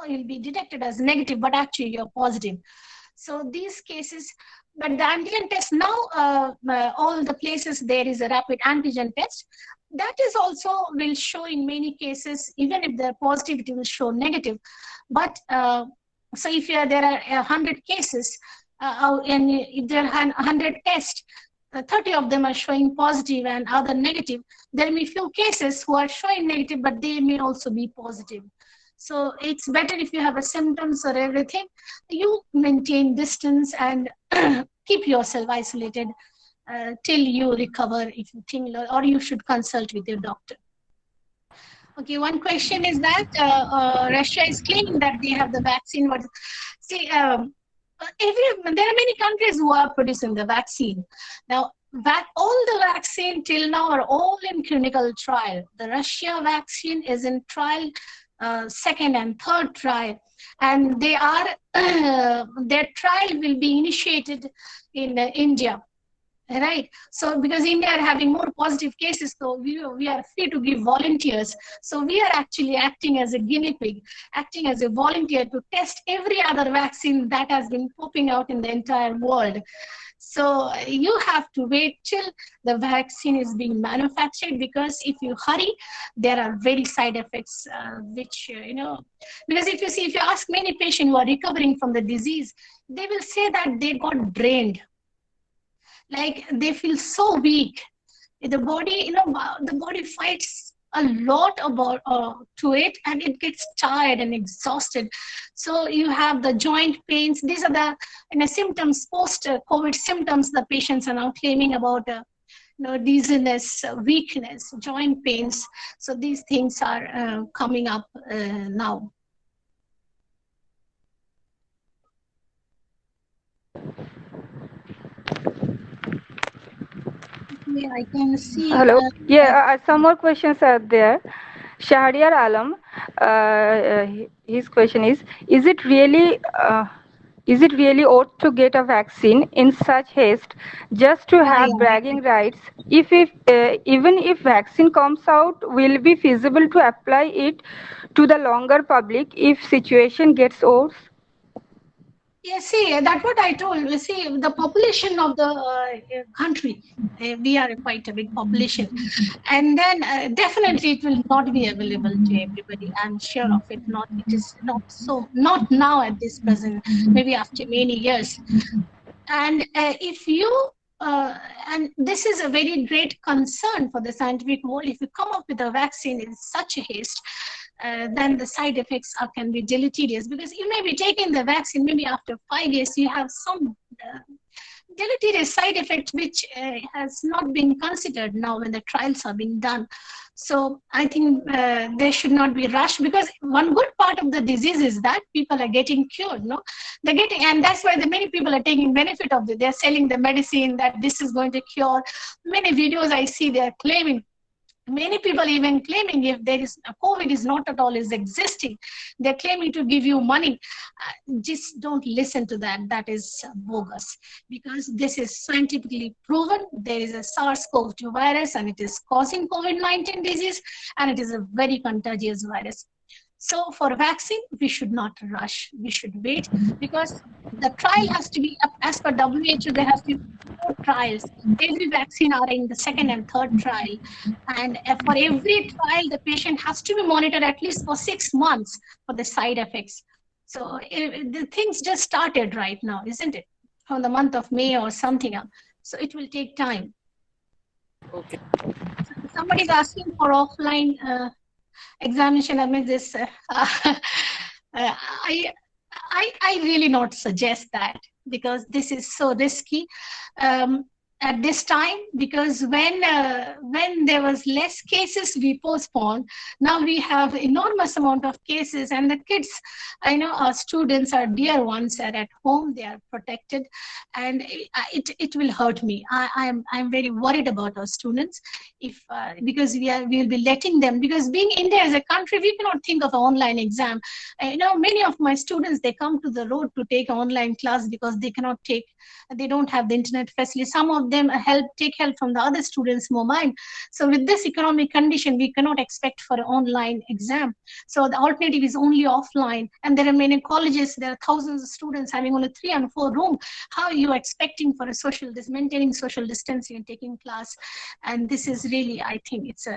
you'll be detected as negative, but actually you're positive. So these cases, but the antigen test now, all the places there is a rapid antigen test. That is also will show in many cases, even if they're positive, it will show negative. But so if there are 100 cases, and if there are 100 tests, 30 of them are showing positive and other negative. There may be few cases who are showing negative, but they may also be positive. So it's better if you have a symptoms or everything, you maintain distance and keep yourself isolated till you recover, if you think, or you should consult with your doctor. Okay, one question is that Russia is claiming that they have the vaccine. But see, there are many countries who are producing the vaccine. Now, all the vaccine till now are all in clinical trial. The Russia vaccine is in trial, second and third trial, and they are their trial will be initiated in India. Right. So because India are having more positive cases, so we are free to give volunteers. So we are actually acting as a guinea pig, acting as a volunteer to test every other vaccine that has been popping out in the entire world. So you have to wait till the vaccine is being manufactured, because if you hurry, there are very side effects, which, because if you ask many patients who are recovering from the disease, they will say that they got drained. Like they feel so weak. The body, the body fights a lot about to it, and it gets tired and exhausted. So you have the joint pains. These are the symptoms, post-COVID symptoms the patients are now claiming about. Dizziness, weakness, joint pains. So these things are coming up now. Yeah, I can see. Hello. Some more questions are there. Shahriar Alam, his question is it really ought to get a vaccine in such haste just to have bragging rights? If even if vaccine comes out, will it be feasible to apply it to the longer public if situation gets worse? Yeah, see, that's what I told. You see, the population of the country, we are quite a big population. And then definitely it will not be available to everybody. I'm sure of it. It is not now at this present, maybe after many years. And and this is a very great concern for the scientific world. If you come up with a vaccine in such a haste, then the side effects can be deleterious, because you may be taking the vaccine, maybe after 5 years you have some deleterious side effect which has not been considered now when the trials are being done. So I think they should not be rushed, because one good part of the disease is that people are getting cured. They're getting, and that's why the many people are taking benefit of it. They're selling the medicine that this is going to cure. Many videos I see, they're claiming. Many people even claiming if there is COVID is not at all is existing, they're claiming to give you money. Just don't listen to that. That is bogus, because this is scientifically proven. There is a SARS-CoV-2 virus, and it is causing COVID-19 disease, and it is a very contagious virus. So for vaccine, we should not rush. We should wait, because the trial has to be, as per WHO, there has to be 4 trials. Every vaccine are in the second and third trial. And for every trial, the patient has to be monitored at least for 6 months for the side effects. So the things just started right now, isn't it? From the month of May or something else. So it will take time. Okay. Somebody's asking for offline examination. I mean, this I really not suggest that, because this is so risky at this time, because when there was less cases, we postponed. Now we have enormous amount of cases, and the kids, our students, our dear ones, are at home. They are protected, and it will hurt me. I'm very worried about our students, because we'll be letting them, because being India as a country, we cannot think of an online exam. Many of my students, they come to the road to take online class because they don't have the internet facility. Some of them take help from the other students' mobile. So with this economic condition, we cannot expect for an online exam. So the alternative is only offline. And there are many colleges, there are thousands of students having only 3 and 4 rooms. How are you expecting for maintaining social distancing and taking class? And this is really, I think it's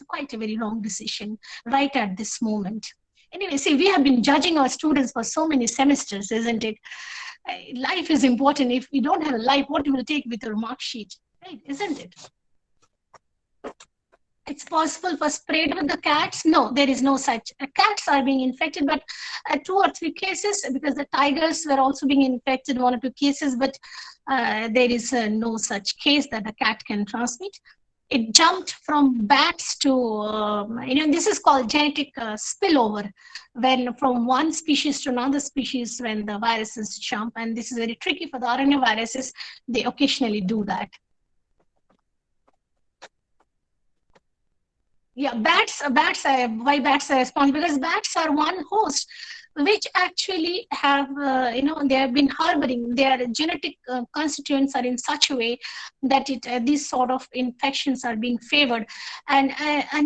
quite a very wrong decision right at this moment. Anyway, see, we have been judging our students for so many semesters, isn't it? Life is important. If we don't have a life, what you will take with your mark sheet, right? Isn't it? it's possible for spread with the cats. No, there is no such. Cats are being infected, but 2 or 3 cases, because the tigers were also being infected, 1 or 2 cases, but there is no such case that a cat can transmit. It jumped from bats to, this is called genetic spillover, when from one species to another species, when the viruses jump, and this is very tricky for the RNA viruses, they occasionally do that. Yeah, why bats are responsible? Because bats are one host which actually have, they have been harboring, their genetic constituents are in such a way that these sort of infections are being favored. And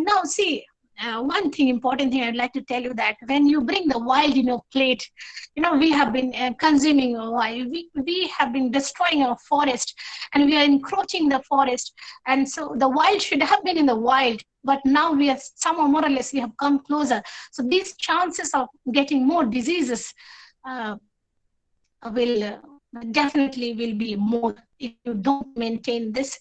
now see, one thing, important thing I'd like to tell you, that when you bring the wild in your plate, we have been consuming wild, we have been destroying our forest, and we are encroaching the forest, and so the wild should have been in the wild, but now we are somehow more or less we have come closer. So these chances of getting more diseases will definitely will be more if you don't maintain this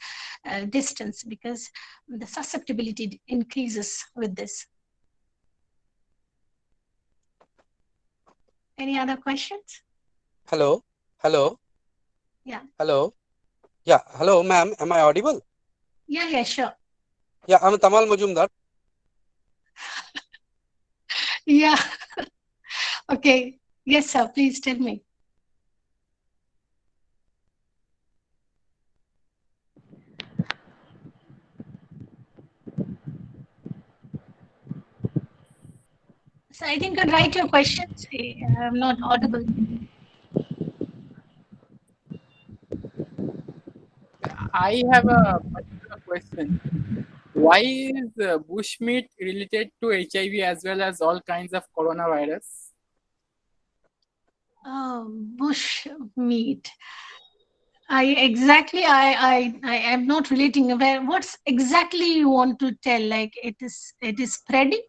distance, because the susceptibility increases with this. Any other questions? Hello. Yeah. Hello. Yeah. Hello, ma'am. Am I audible? Yeah, sure. Yeah, I'm Tamal Majumdar. Yeah. Okay. Yes, sir. Please tell me. So I think you can write your questions. I'm not audible. I have a particular question. Why is bushmeat related to HIV as well as all kinds of coronavirus? Bush meat. I am not relating. What's exactly you want to tell? Like it is spreading?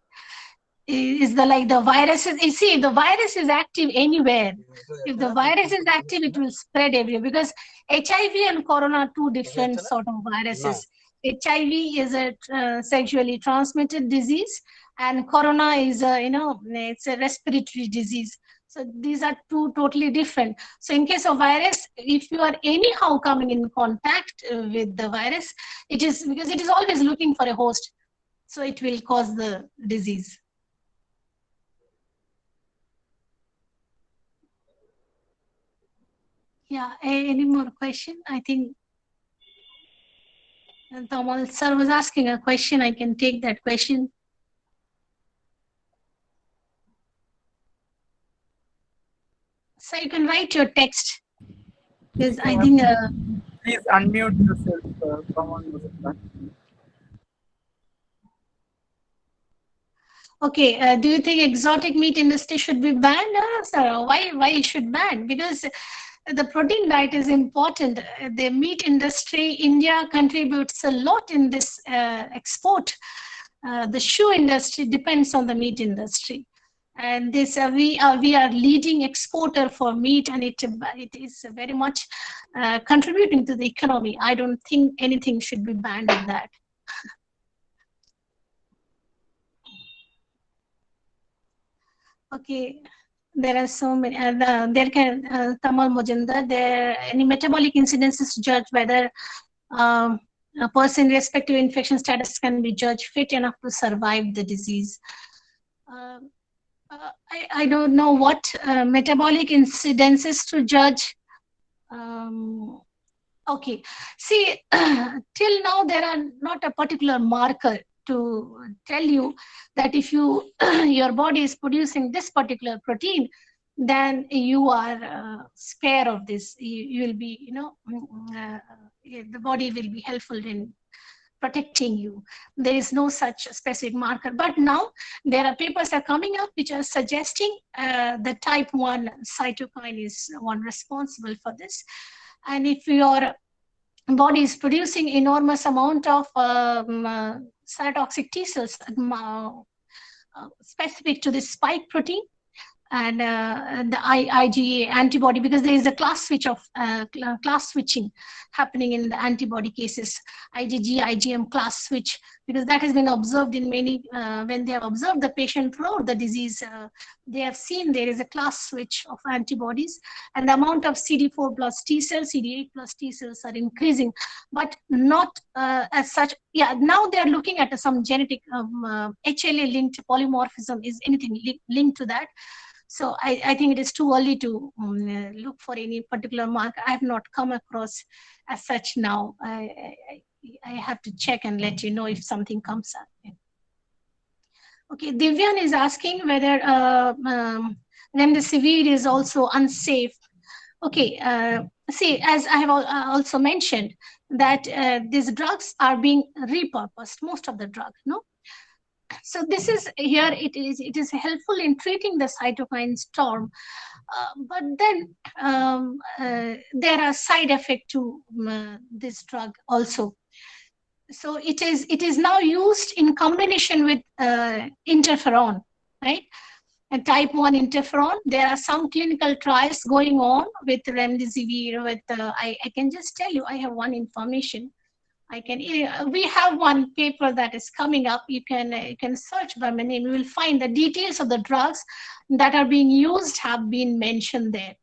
Is the viruses? You see, the virus is active anywhere. If the virus is active, it will spread everywhere, because HIV and corona are 2 different sort of viruses. HIV is a sexually transmitted disease, and corona is it's a respiratory disease. So these are 2 totally different. So in case of virus, if you are anyhow coming in contact with the virus, it is because it is always looking for a host. So it will cause the disease. Yeah, any more question? I think Tamal sir was asking a question. I can take that question. So you can write your text. Because I think... Please unmute yourself, someone. Okay, do you think exotic meat industry should be banned? Sir, why it should ban? Because the protein diet is important. The meat industry, India contributes a lot in this export. The shoe industry depends on the meat industry, and this we are leading exporter for meat, and it is very much contributing to the economy. I don't think anything should be banned in that. Okay, there are so many. Tamal Mojumdar, there any metabolic incidences to judge whether a person respective infection status can be judged fit enough to survive the disease. I don't know what metabolic incidences to judge. Okay, see, till now there are not a particular marker to tell you that if your body is producing this particular protein, then you are spare of this. You will be, the body will be helpful in protecting you. There is no such specific marker. But now there are papers are coming up which are suggesting the type 1 cytokine is one responsible for this. And if your body is producing enormous amount of cytotoxic T cells specific to this spike protein, and the IgA antibody, because there is a class switching happening in the antibody cases, IgG, IgM class switch, because that has been observed in many, when they have observed the patient throughout the disease, they have seen there is a class switch of antibodies, and the amount of CD4 plus T cells, CD8 plus T cells are increasing, but not as such. Yeah, now they are looking at some genetic HLA linked polymorphism, is anything linked to that. So I think it is too early to look for any particular mark. I have not come across as such now. I have to check and let you know if something comes up. Okay, Divyan is asking whether remdesivir is also unsafe. Okay, see, as I have also mentioned, that these drugs are being repurposed, most of the drugs, no? So this is here, it is helpful in treating the cytokine storm, but then there are side effects to this drug also. So it is now used in combination with interferon, right? And type 1 interferon. There are some clinical trials going on with remdesivir. With I can just tell you, I have one information. We have one paper that is coming up. You can search by my name. You will find the details of the drugs that are being used have been mentioned there.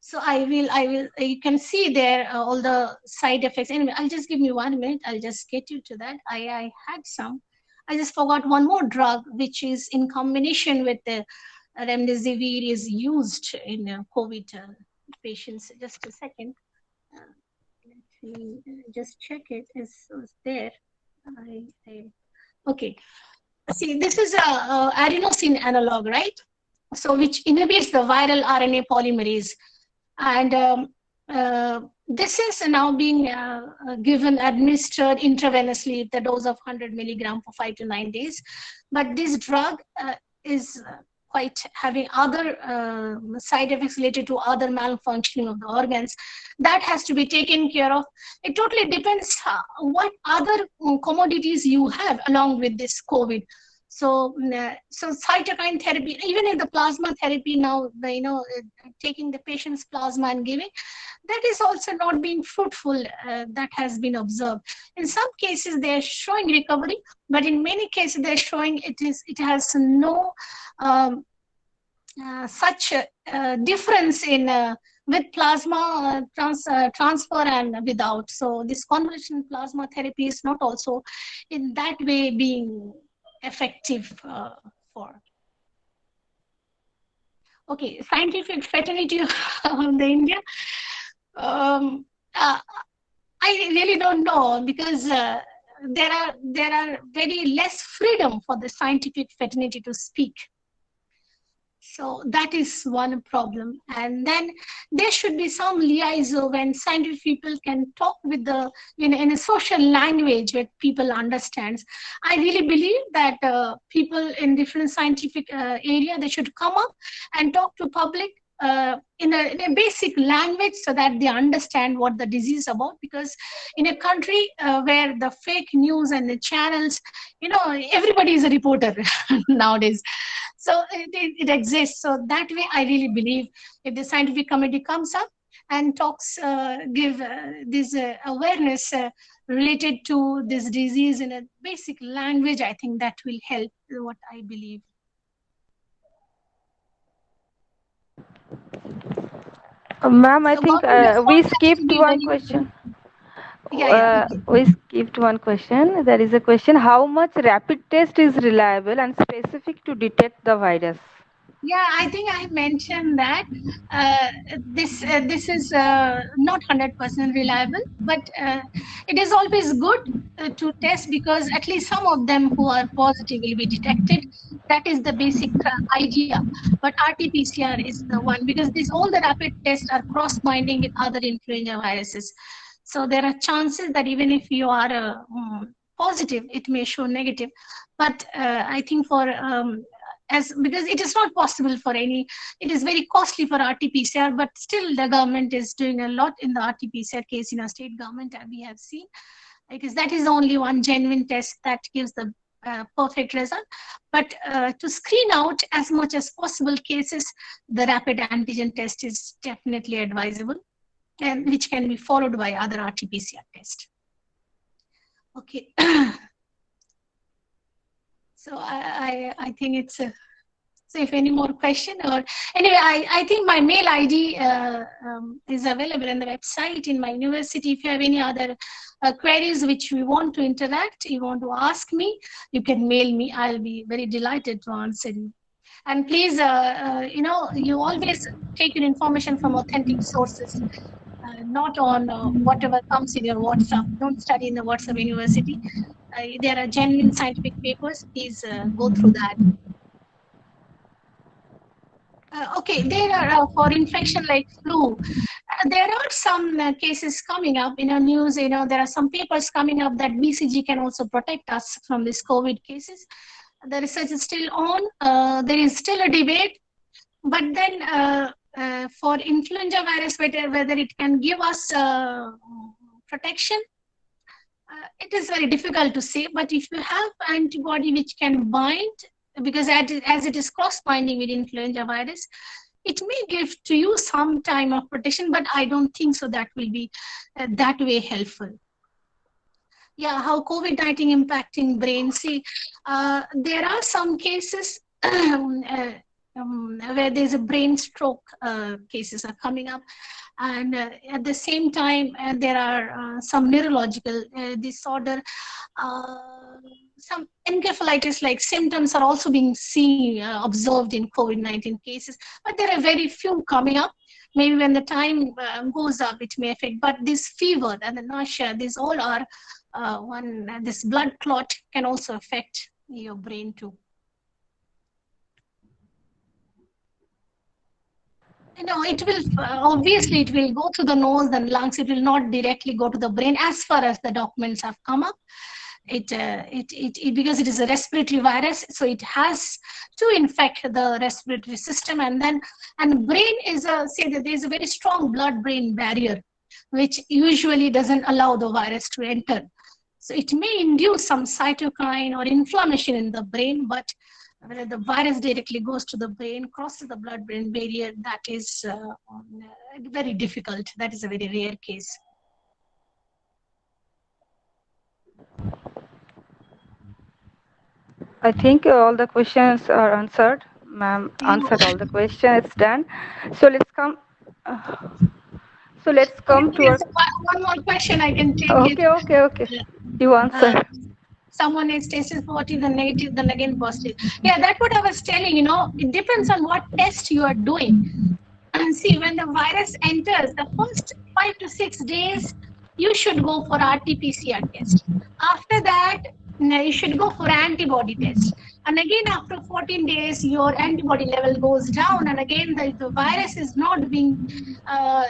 So you can see there all the side effects. Anyway, I'll just give me 1 minute. I'll just get you to that. I had some. I just forgot one more drug, which is in combination with the remdesivir is used in COVID patients. Just a second. Let me just check it. It's there. Okay. See, this is a adenosine analog, right? So which inhibits the viral RNA polymerase. And this is now being administered intravenously at the dose of 100 milligram for 5 to 9 days. But this drug is quite having other side effects related to other malfunctioning of the organs. That has to be taken care of. It totally depends what other commodities you have along with this COVID. So cytokine therapy, even in the plasma therapy now, taking the patient's plasma and giving, that is also not being fruitful. That has been observed. In some cases, they are showing recovery, but in many cases, they're showing it has no such difference in with plasma transfer and without. So this convalescent plasma therapy is not also in that way being effective for. Okay, scientific fraternity of the India. I really don't know, because there are very less freedom for the scientific fraternity to speak. So that is one problem. And then there should be some liaison when scientific people can talk with the, in a social language where people understands. I really believe that people in different scientific area, they should come up and talk to public in a basic language so that they understand what the disease is about. Because in a country where the fake news and the channels, everybody is a reporter nowadays. So it exists. So that way, I really believe if the scientific committee comes up and talks, give this awareness related to this disease in a basic language, I think that will help, what I believe. Ma'am, I think we skipped one question. We skipped one question. There is a question: how much rapid test is reliable and specific to detect the virus? Yeah, I think I mentioned that this is not 100% reliable, but it is always good to test, because at least some of them who are positive will be detected. That is the basic idea. But RT-PCR is the one, because all the rapid tests are cross-binding with other influenza viruses. So there are chances that even if you are positive, it may show negative. But I think for because it is not possible for it is very costly for RT-PCR, but still the government is doing a lot in the RT-PCR case in our state government, and we have seen, because that is only one genuine test that gives the perfect result. But to screen out as much as possible cases, the rapid antigen test is definitely advisable, and which can be followed by other RT-PCR test. Okay. So I think it's so if any more question or anyway, I think my mail ID is available on the website in my university. If you have any other queries which we want to interact, you want to ask me, you can mail me. I'll be very delighted to answer you. And please, you always take your information from authentic sources, not on whatever comes in your WhatsApp. Don't study in the WhatsApp university. There are genuine scientific papers. Please go through that. Okay, there are for infection like flu. There are some cases coming up in our news. There are some papers coming up that BCG can also protect us from this COVID cases. The research is still on. There is still a debate, but then for influenza virus, whether it can give us protection, it is very difficult to say. But if you have antibody which can bind, because as it is cross-binding with influenza virus, it may give to you some time of protection, but I don't think so that will be that way helpful. Yeah, how COVID-19 impacting brain. See, there are some cases where there's a brain stroke cases are coming up. And at the same time, there are some neurological disorder. Some encephalitis-like symptoms are also being seen, observed in COVID-19 cases, but there are very few coming up. Maybe when the time goes up, it may affect. But this fever and the nausea, these all are this blood clot can also affect your brain too. It will obviously it will go to the nose and lungs. It will not directly go to the brain, as far as the documents have come up. Because it is a respiratory virus, so it has to infect the respiratory system, and brain is say that there is a very strong blood-brain barrier, which usually doesn't allow the virus to enter. So it may induce some cytokine or inflammation in the brain, but whether the virus directly goes to the brain, crosses the blood-brain barrier, that is very difficult. That is a very rare case. I think all the questions are answered. Ma'am answered all the questions. It's done. So let's come. So let's come to our. One more question I can take. Okay. You answer. Someone is tested positive, then negative, then again positive. Yeah, that's what I was telling. It depends on what test you are doing. And see, when the virus enters, the first 5 to 6 days, you should go for RT-PCR test. After that, you should go for antibody test. And again, after 14 days, your antibody level goes down. And again, the virus is not being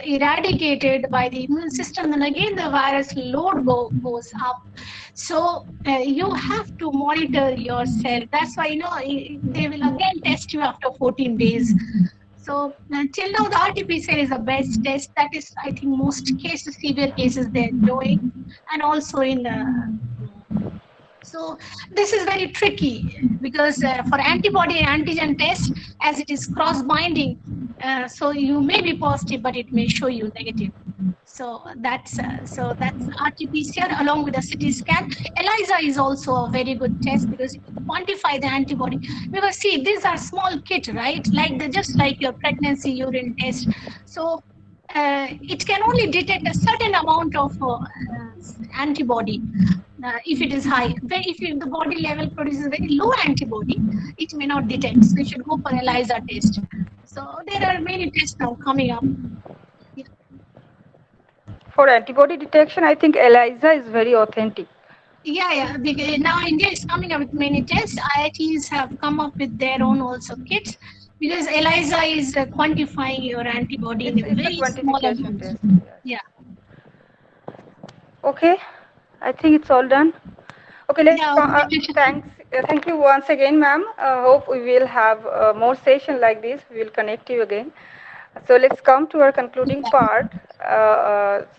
eradicated by the immune system. And again, the virus load goes up. So you have to monitor yourself. That's why, they will again test you after 14 days. So till now, the RT-PCR is the best test. That is, I think, most cases, severe cases, they're doing. And also in so this is very tricky, because for antibody and antigen test, as it is cross-binding, so you may be positive, but it may show you negative. So that's RT-PCR along with a CT scan. ELISA is also a very good test, because it will quantify the antibody. Because see, these are small kit, right? Just like your pregnancy urine test. So it can only detect a certain amount of antibody. If it is high, but if the body level produces very low antibody, it may not detect. So you should go for ELISA test. So there are many tests now coming up. Yeah. For antibody detection, I think ELISA is very authentic. Yeah. Because now India is coming up with many tests. IITs have come up with their own also kits, because ELISA is quantifying your antibody in a very small amount. Test. Yeah. Okay, I think it's all done. Okay, let's thank you once again, ma'am. Hope we will have more session like this. We will connect you again. So let's come to our concluding part.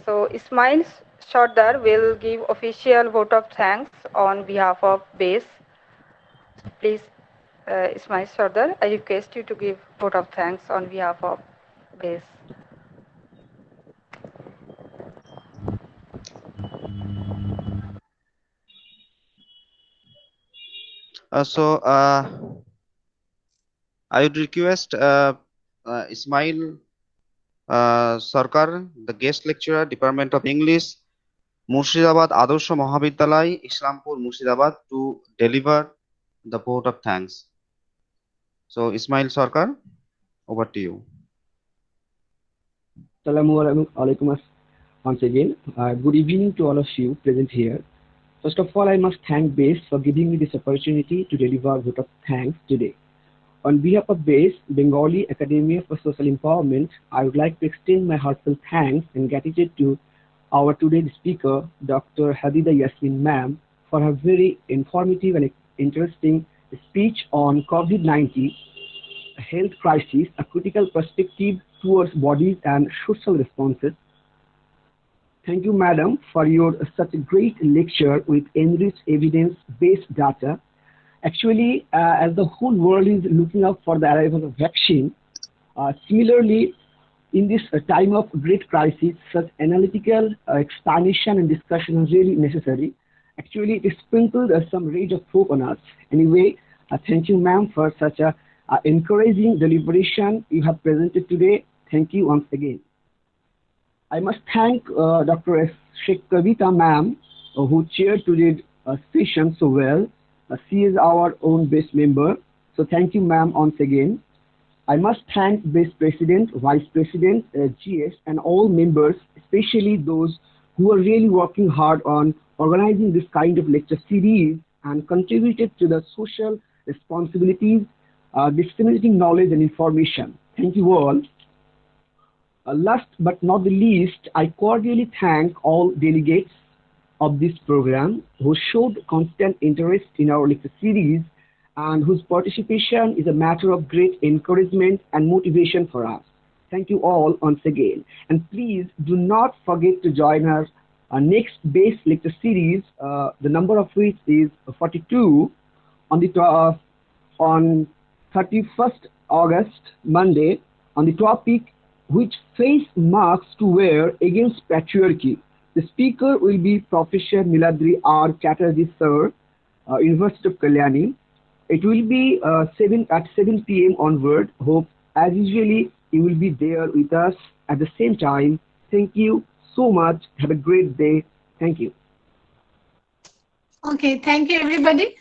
So Ismail Sardar will give official vote of thanks on behalf of BASE. Please, Ismail Sardar, I request you to give vote of thanks on behalf of BASE. I would request Ismail Sarkar, the guest lecturer, Department of English, Murshidabad Adorsho Mahavidyalay, Islampur, Murshidabad, to deliver the vote of thanks. So, Ismail Sarkar, over to you. Assalamu alaikum once again. Good evening to all of you present here. First of all, I must thank BASE for giving me this opportunity to deliver a vote of thanks today. On behalf of BASE, Bengali Academy for Social Empowerment, I would like to extend my heartfelt thanks and gratitude to our today's speaker, Dr. Hadida Yasmin ma'am, for her very informative and interesting speech on COVID-19, a health crisis, a critical perspective towards bodies and social responses. Thank you, madam, for your such a great lecture with enriched evidence-based data. Actually, as the whole world is looking out for the arrival of vaccine, similarly, in this time of great crisis, such analytical explanation and discussion is really necessary. Actually, it sprinkled some rays of hope on us. Anyway, thank you, ma'am, for such a encouraging deliberation you have presented today. Thank you once again. I must thank Dr. Sheikh Kavita ma'am, who chaired today's session so well. She is our own BASE member. So thank you, ma'am, once again. I must thank BASE President, Vice President, GS, and all members, especially those who are really working hard on organizing this kind of lecture series and contributed to the social responsibilities, disseminating knowledge and information. Thank you all. Last but not the least, I cordially thank all delegates of this program who showed constant interest in our lecture series and whose participation is a matter of great encouragement and motivation for us. Thank you all once again. And please do not forget to join our next BASE lecture series, the number of which is 42, on 31st August, Monday, on the topic which face masks to wear against patriarchy. The speaker will be Professor Niladri R. Chatterjee, sir, University of Kalyani. It will be 7 p.m. onward. Hope, as usually, you will be there with us at the same time. Thank you so much. Have a great day. Thank you. Okay, thank you, everybody.